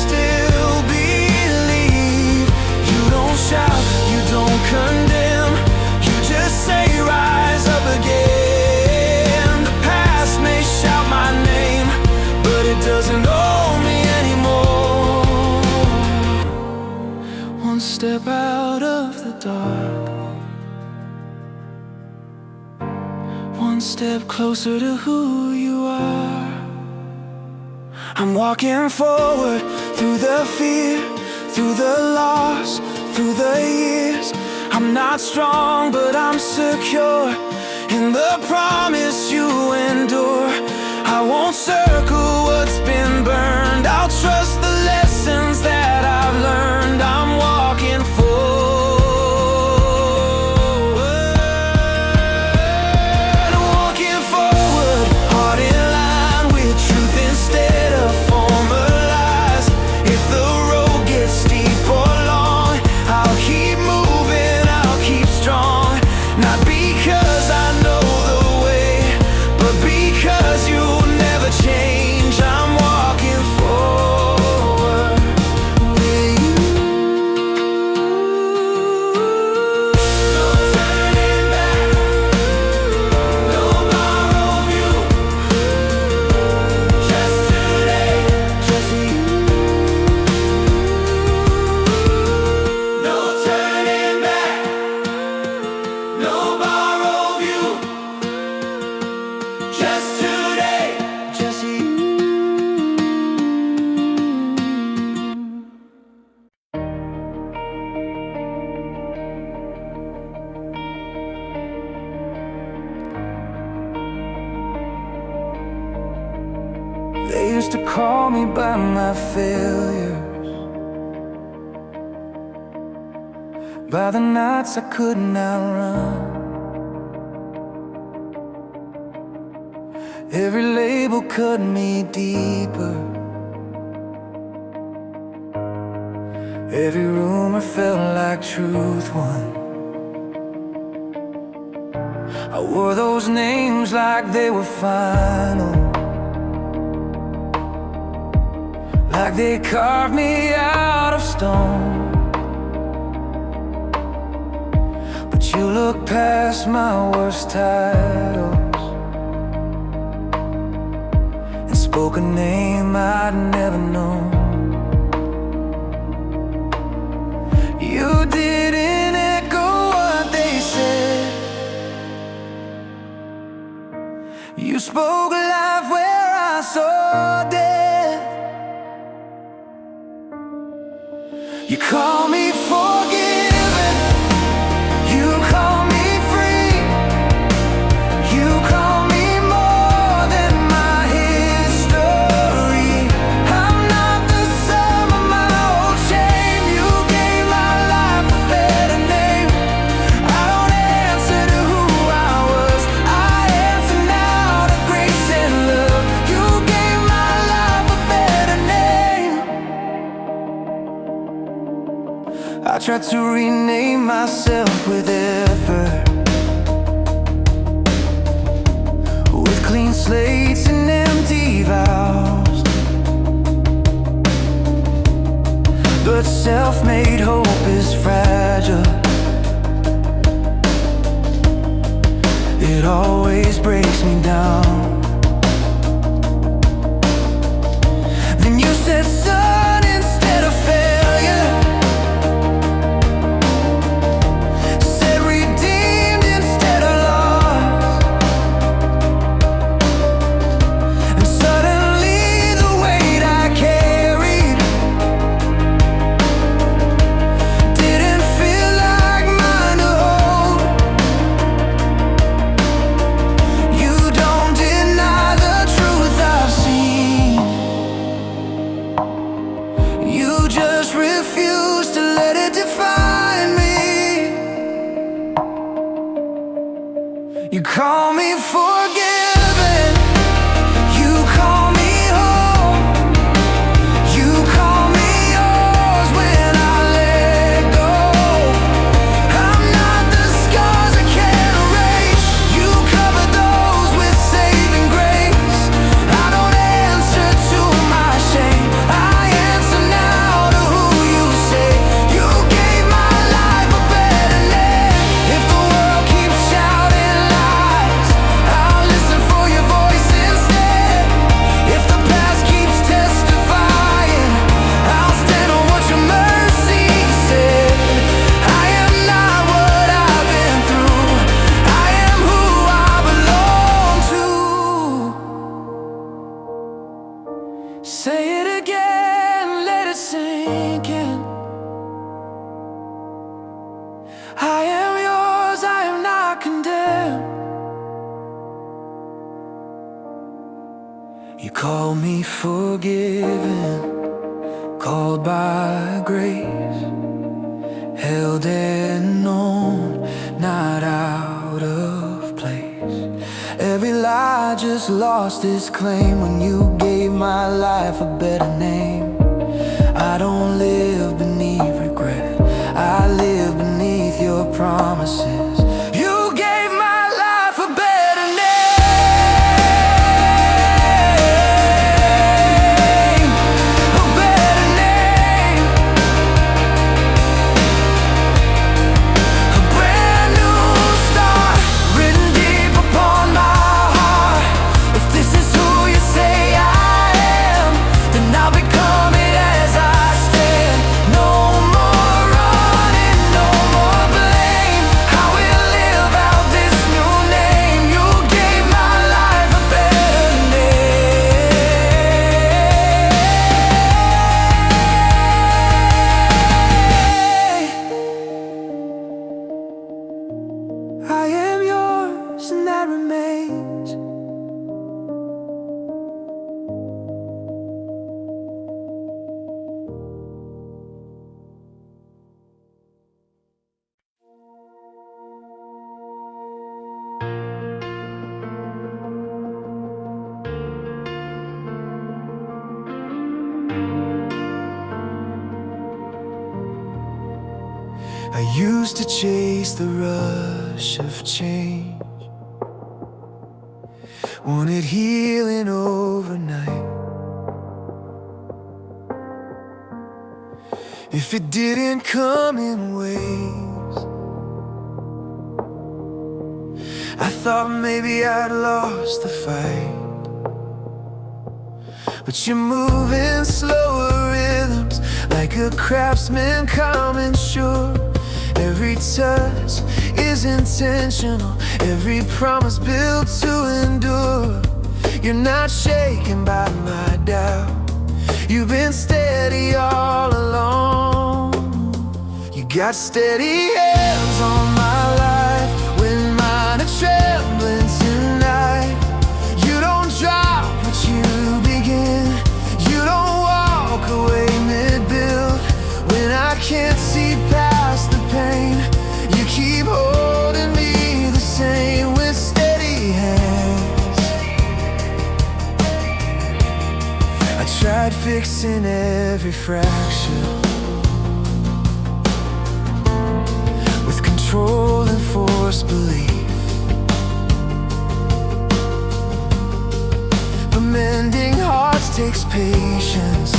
still believe. You don't shout, you don't condemn, you just say rise up again. The past may shout my name, but it doesn't own me anymore. One step out of the dark, one step closer to who you are. I'm walking forward through the fear, through the loss, through the years. I'm not strong, but I'm secure in the promise you endure. I won't circle what's been burned, I'll trust the lessons that I've learned. I'm walking forward, walking forward, heart in line with truth instead of former lies. If the road gets steep or long, I'll keep moving, I'll keep strong. Not because I know the way, but because you never change. I'm walking forward with you. No turning back, no borrowed view, just today, just you. No turning back, no borrowed view, just today, just you. They used to call me by my failures, by the nights I couldn't outrun. Every label cut me deeper, every rumor felt like truth won. I wore those names like they were final, like they carved me out of stone. But you look past my worst titles and spoke a name I'd never known. You call me forgiven, you call me free, you call me more than my history. I'm not the sum of my old shame. You gave my life a better name. I don't answer to who I was, I answer now to grace and love. You gave my life a better name. I tried to rename myself with effort, with clean slates and empty vows, but self-made hope is fragile. It always breaks me down. Then you said son instead of failure, said redeemed instead of lost. And suddenly the weight I carried didn't feel like mine to hold. You don't deny the truth I've seen, you just refuse to let it define me. You call me forgiven, you call me home, you call me yours when I let go. I'm not the scars I can't erase. You cover those with saving grace. I don't answer to my shame, I answer now to who you say. You gave my life a better name. If the world keeps shouting lies, I'll listen for your voice instead. If the past keeps testifying, I'll stand on what your mercy said. I am not what I've been through, I am who I belong to. Say it again, let it sink in. I am yours, I am not condemned. You call me forgiven, called by grace, held and known, not out of place. Every lie just lost its claim when you gave my life a better name. I don't live beneath regret, I live beneath your promises. You gave my life a better name, a better name, a brand new start written deep upon my heart. If this is who you say I am, then I'll become it as I stand. No more running, no more blame, I will live out this new name. You gave my life a better name. I am yours and that remains. I used to chase the rush of change, wanted healing overnight. If it didn't come in waves, I thought maybe I'd lost the fight. But you're moving slower rhythms, like a craftsman coming sure. Every touch is intentional, every promise built to endure. You're not shaken by my doubt, you've been steady all along. got steady hands on my life when mine are trembling tonight. You don't drop what you begin. You don't walk away mid-build. When I can't see past the pain, you keep holding me the same with steady hands. I tried fixing every fracture with control and forced belief, but mending hearts takes patience.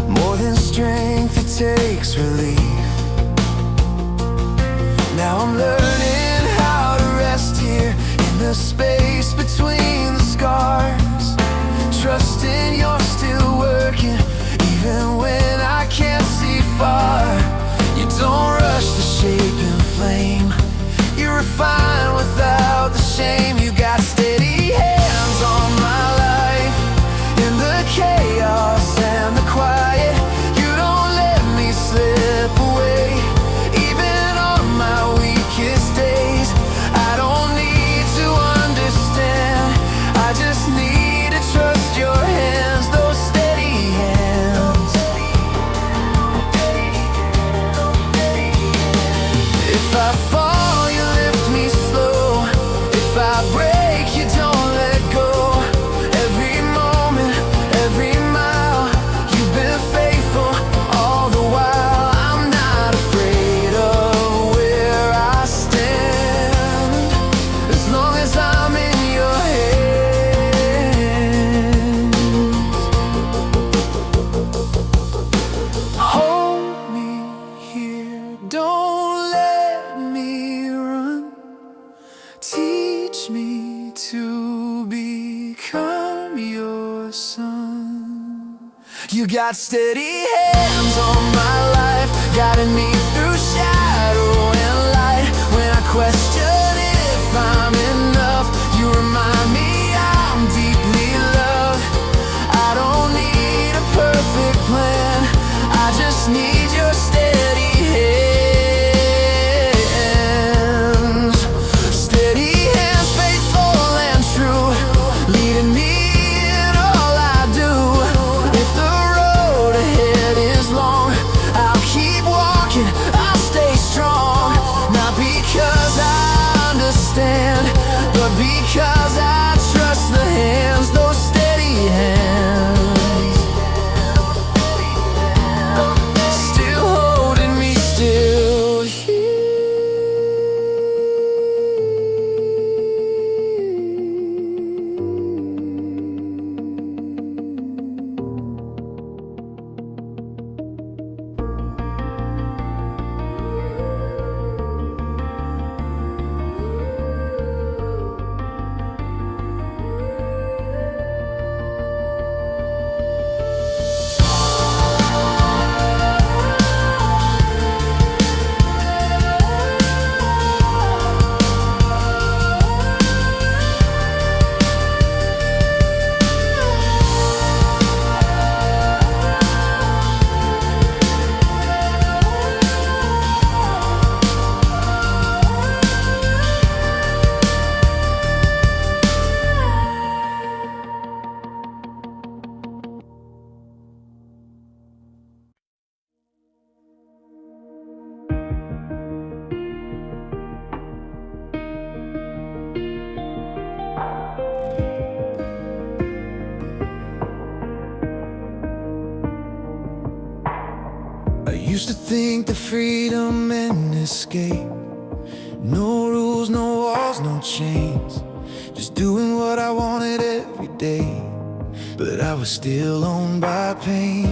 More than strength, it takes relief. Now I'm learning how to rest here in the space between the scars, trusting you're still working even when I can't see far. You don't rush the shape and flame. You refine without the shame. You got steady hands on my life in the chaos and the quiet. You don't let me slip away even on my weakest days. I don't need to understand, I just need to trust your hands, those steady hands. If I fall, you lift me slow. If I break, you don't let go. Every moment, every mile, you've been faithful all the while. I'm not afraid of where I stand, as long as I'm in your hands. Hold me here, don't let me run. Teach me to become your son. You got steady hands on my life, guiding me through shadow and light. When I question if I'm enough, you remind me I'm deeply loved. I don't need a perfect plan, I just need your steady hands. Steady hands, faithful and true, leading me in all I do. If the road ahead is long, I'll keep walking, I'll stay strong. Not because I understand, but because I trust the hands, those steady hands, still holding me, still here. I used to think that freedom and escape, no rules, no walls, no chains, just doing what I wanted every day. But I was still owned by pain.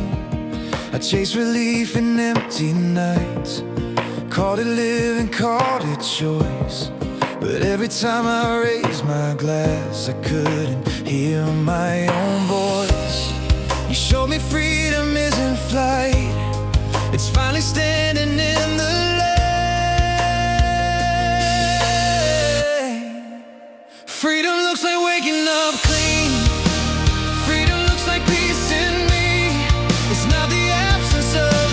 I chased relief in empty nights, called it living, called it choice. But every time I raised my glass, I couldn't hear my own voice. You showed me freedom isn't flight, it's finally standing in the light. Freedom looks like waking up clean. Freedom looks like peace in me. It's not the absence of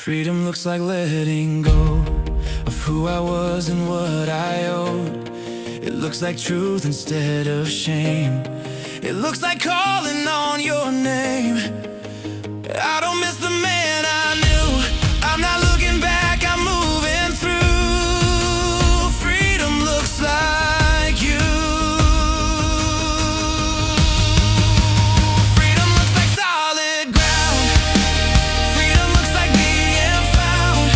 Freedom looks like letting go of who I was and what I owed. It looks like truth instead of shame. It looks like calling on your name. I don't miss the man I knew. I'm not looking back, I'm moving through. Freedom looks like you. Freedom looks like solid ground. Freedom looks like being found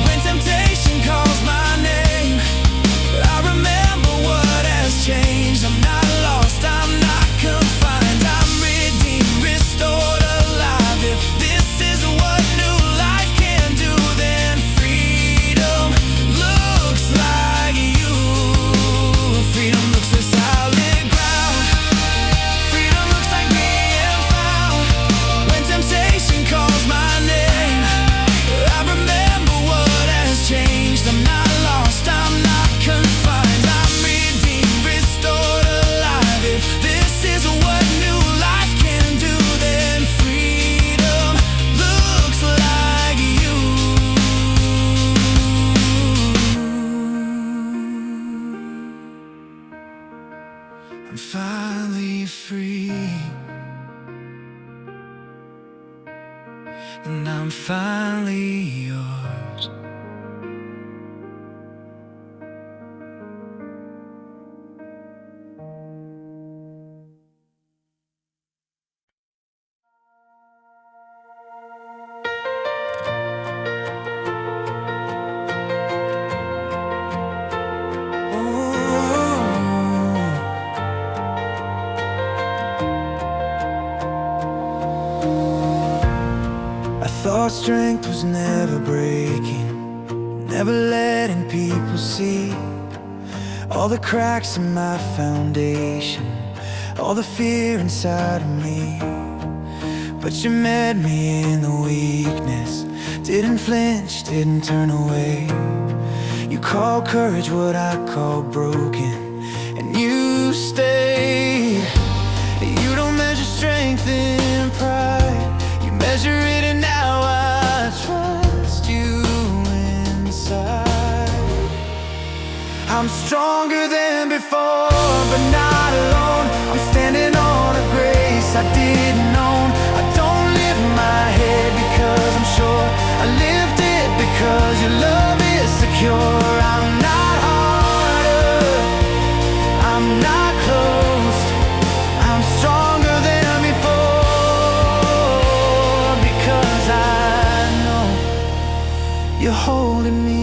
when temptation calls my name. But I remember what has changed. I'm not lost, I'm not confined. I'm redeemed, restored, alive. If this is what new life can do, then freedom looks like you. Freedom looks like solid ground. Freedom looks like being found when temptation calls my name. I remember what has changed. I'm not lost, I'm not confined. I'm redeemed, restored, alive. If this is what new life can do, then freedom looks like you. I'm finally free, and I'm finally yours. I thought strength was never breaking, never letting people see all the cracks in my foundation, all the fear inside of me. But you met me in the weakness, didn't flinch, didn't turn away. You call courage what I call broken, and you stay. You don't measure strength in pride, you measure it in how I trust you inside. I'm stronger than before, but not alone. I'm standing on a grace I didn't own. I don't lift my head because I'm sure, I lift it because your love is secure. I'm not harder, I'm not closed. I'm stronger than before because I know you're holding me.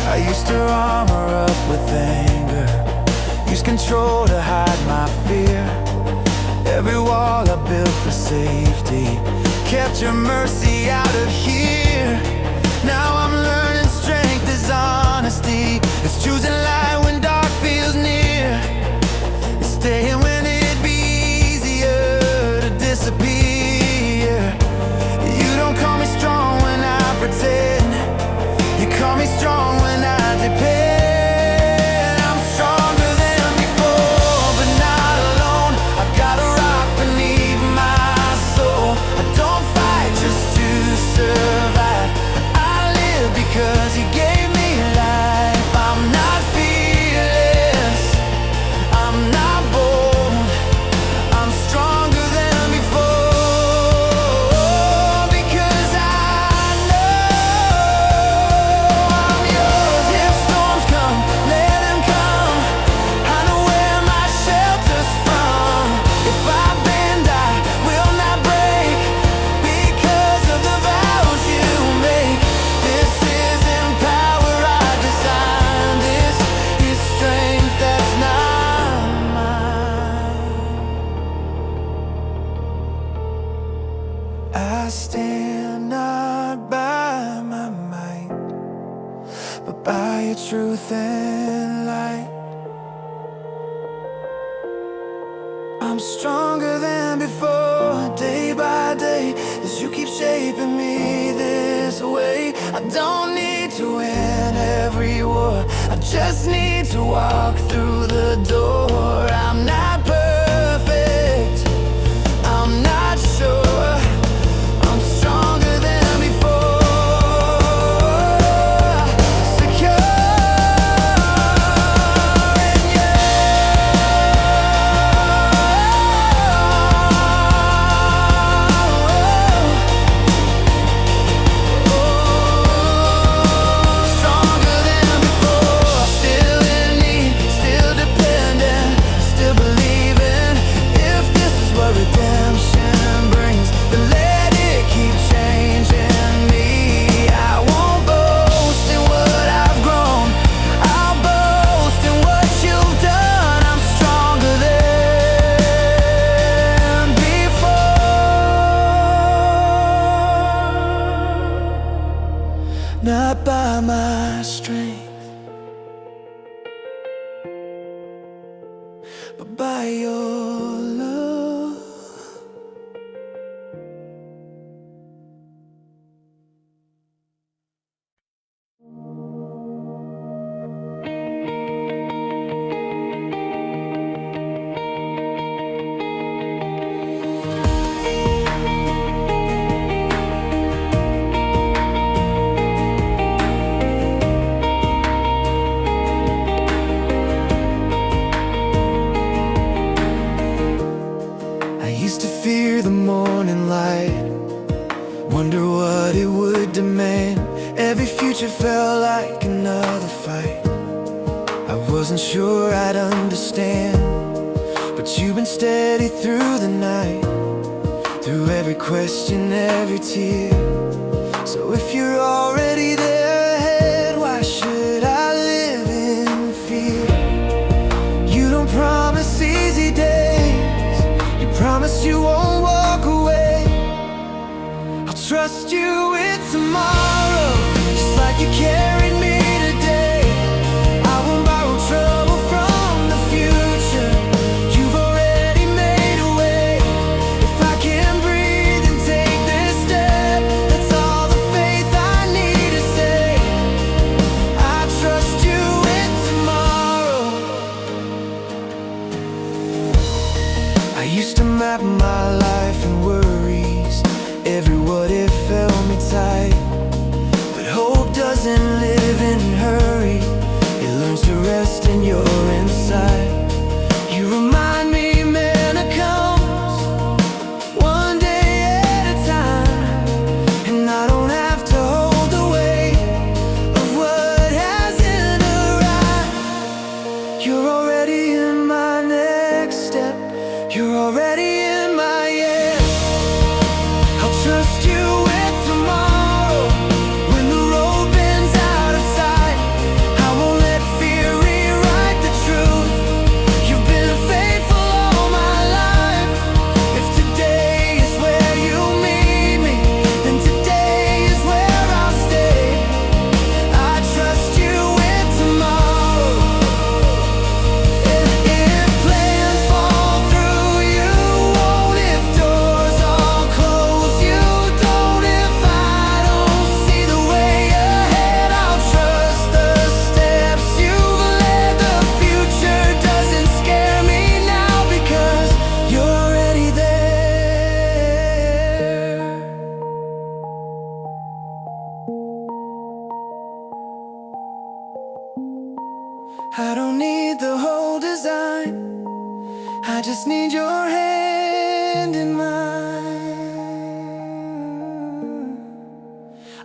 I used to armor up with anger, use control to hide my fear. Every wall I built for safety kept your mercy out of here. Now I'm learning strength is honesty. It's choosing light when dark feels near. It's staying when it'd be easier to disappear. You don't call me strong when I pretend, you call me strong when I depend. I'm stronger than before, but not alone. I've got a rock beneath my soul. I don't fight just to survive, I live because he gave me life. I'm not fearless, I'm not bold. I'm stronger than before because I know I'm yours. If storms come, let them come. I know where my shelter's from. If I bend, I will not break because of the vows you make. This isn't power I designed, this is strength that's not mine. I stand not by my might, but by your truth and light. I'm stronger than before, day by day, as you keep shaping me this way. I don't need to win every war, I just need to walk through the door. I'm not perfect, but by your love. I used to fear the morning light, wonder what it would demand. Every future felt like another fight. I wasn't sure I'd understand, but you've been steady through the night, through every question, every tear. So if you're already there ahead, why should I live in fear? You don't promise easy days, you promise you won't walk away. I'll trust you with tomorrow, just like you carried me today. I won't borrow trouble from the future, you've already made a way. If I can breathe and take this step, that's all the faith I need to say. I trust you with tomorrow. I used to map my life in worries, every what if held me tight. But hope doesn't live in a hurry, it learns to rest in your inside. You remind me, man, it comes one day at a time, and I don't have to hold the weight of what hasn't arrived. You're already in my next step, you're already in my yes. I'll trust you with tomorrow, when the road bends out of sight. I won't let fear rewrite the truth, you've been faithful all my life. If today is where you meet me, then today is where I'll stay. I trust you with tomorrow. If plans fall through, you won't. If doors all close, you don't. If I don't see the way ahead, I'll trust the steps you've led. The future doesn't scare me now, because you're already there. I don't need the whole design, I just need your hand in mine.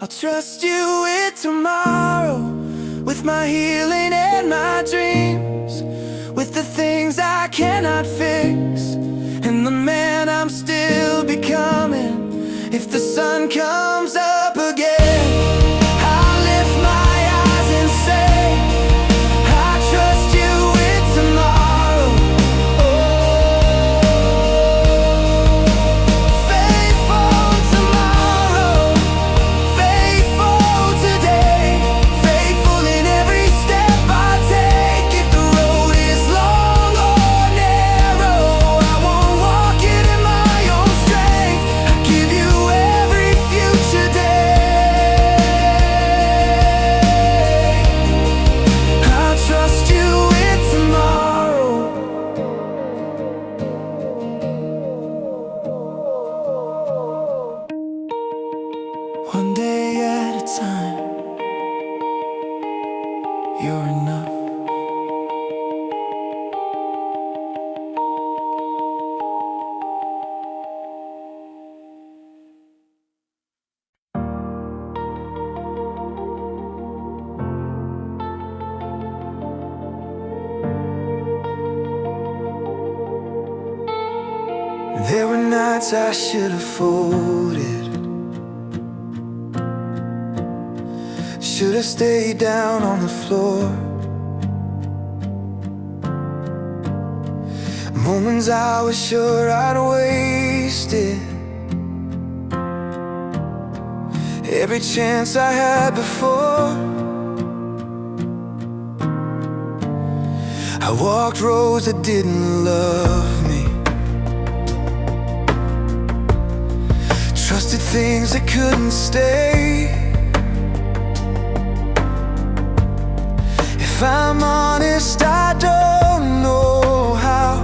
I'll trust you with tomorrow, with my healing and my dreams, with the things I cannot fix, and the man I'm still becoming. If the sun comes up again, I'll lift my eyes and say, I trust you with tomorrow. Faithful tomorrow, faithful today, faithful in every step I take. If the road is long or narrow, I won't walk it in my own strength. I give you every future day. I'll trust you with tomorrow. One day at a time, you're enough. There were nights I should have folded, should have stayed down on the floor. Moments I was sure I'd wasted, every chance I had before. I walked roads that didn't love me, trusted things that couldn't stay. If I'm honest, I don't know how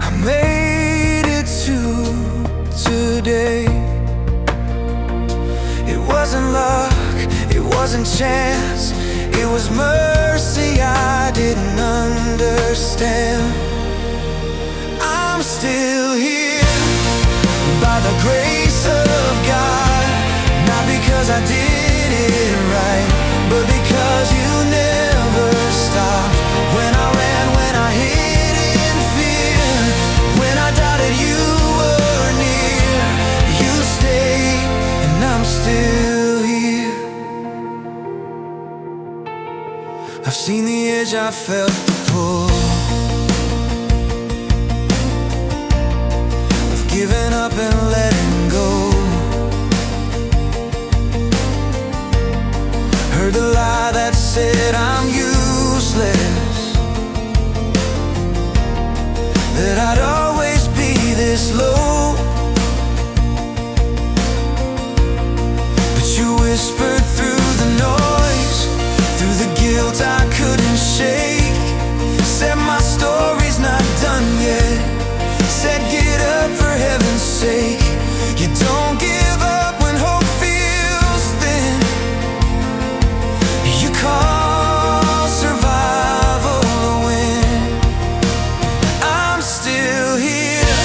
I made it to today. It wasn't luck, it wasn't chance, it was mercy I didn't understand. I'm still here by the grace of God, not because I did it right, but because you never stopped. When I ran, when I hid in fear, when I doubted you were near, you stayed, and I'm still here. I've seen the edge, I felt the pull, I've given up and letting go, heard the lie that said I'm useless, that I'd always be this low. But you whispered through the noise, through the guilt I couldn't shake, said my story's not done yet, said get up for heaven's sake. You don't give up when hope feels thin, you call survival a win. I'm still here,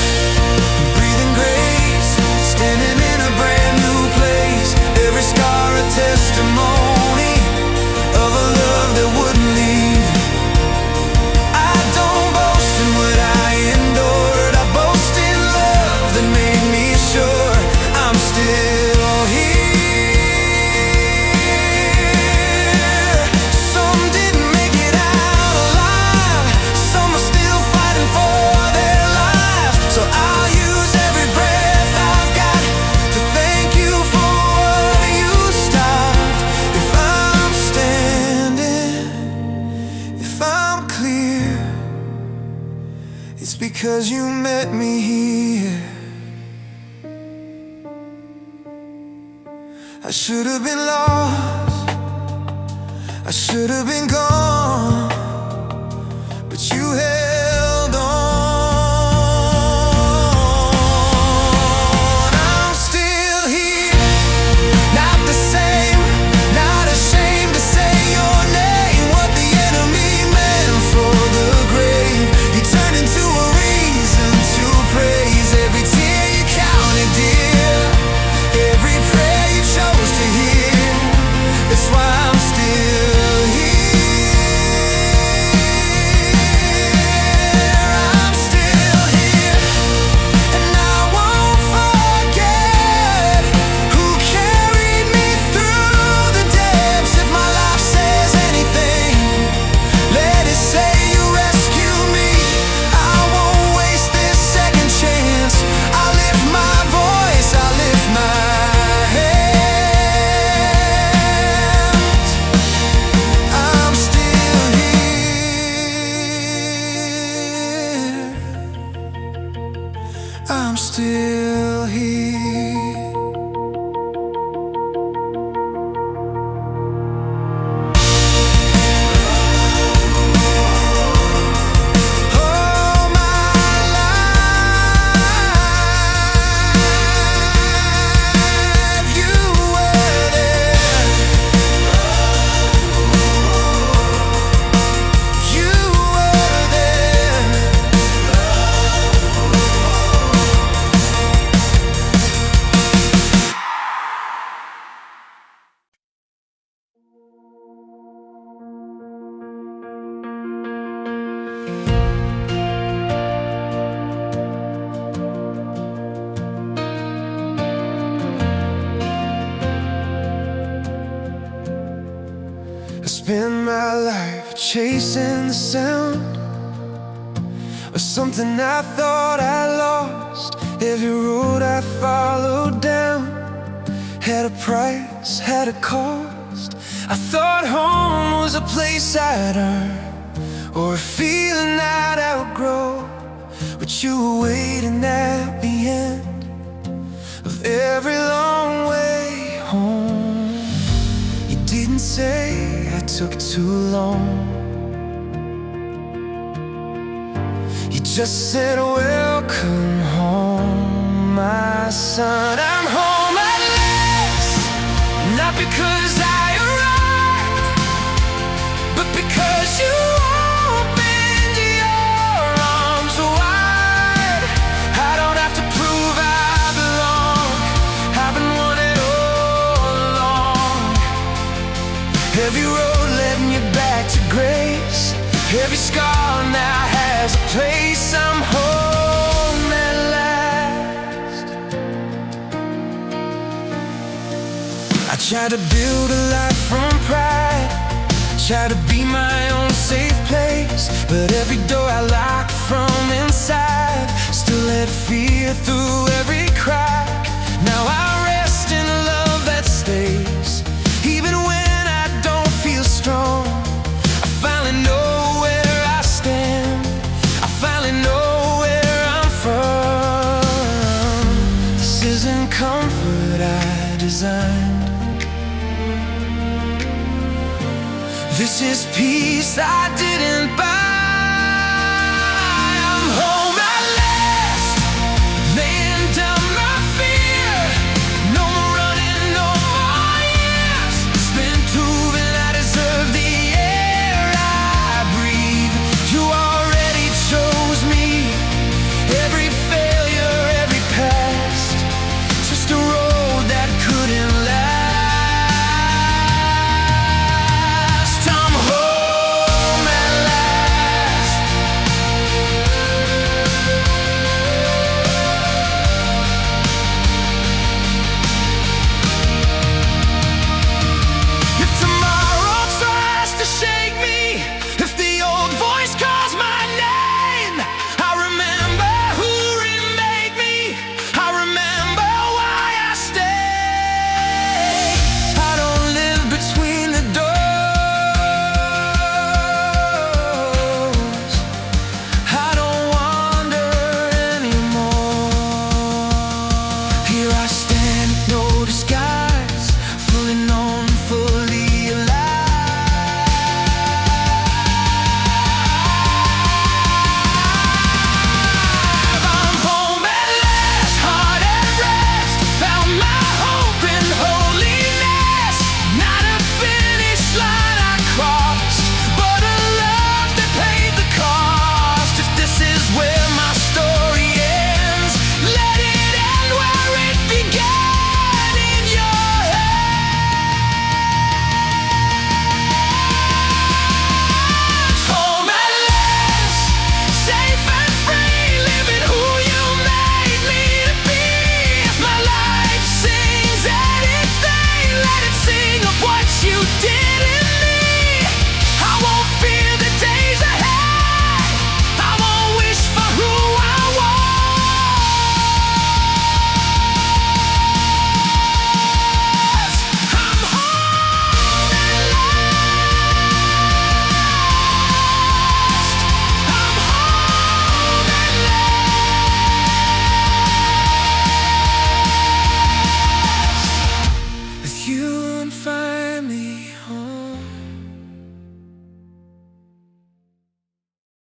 breathing grace, standing in a brand new place, every scar a testimony of a love that wouldn't leave. I don't boast in what I endured, I boast in love that made me sure I'm still here. Some didn't make it out alive, some are still fighting for their lives, so I'll use every breath I've got to thank you for what you stopped. If I'm standing, if I'm clear, it's because you met me here. I should have been lost, I should have been gone, but you held on. I'm still here, not the same, not ashamed to say your name. What the enemy meant for the grave, you turned into a reason to praise. Every tear you counted dear, every prayer you chose to hear, that's why I'm still here. I'm still here, and I won't forget who carried me through the depths. If my life says anything, let it say you rescued me. I won't waste this second chance, I'll lift my voice, I'll lift my hands. I'm still here, I'm still here. All my life you were there, you were there. I spend my life chasing the sound of something I thought I lost. Every road I followed down had a price, had a cost. I thought home was a place I'd earn, or a feeling that I would grow, but you were waiting at the end of every long way home. You didn't say I took too long, you just said welcome home, my son. I'm home at last, not because I arrived, but because you opened your arms wide. I don't have to prove I belong, I've been wanted all along. Every road led me back to grace, every scar now has a place. I'm home at last. I tried to build a life from pride, try to be my own safe place, but every door I locked from inside still let fear through every crack. Now I rest in a love that stays, even when I don't feel strong. I finally know where I stand, I finally know where I'm from. This isn't comfort I designed, this is peace I didn't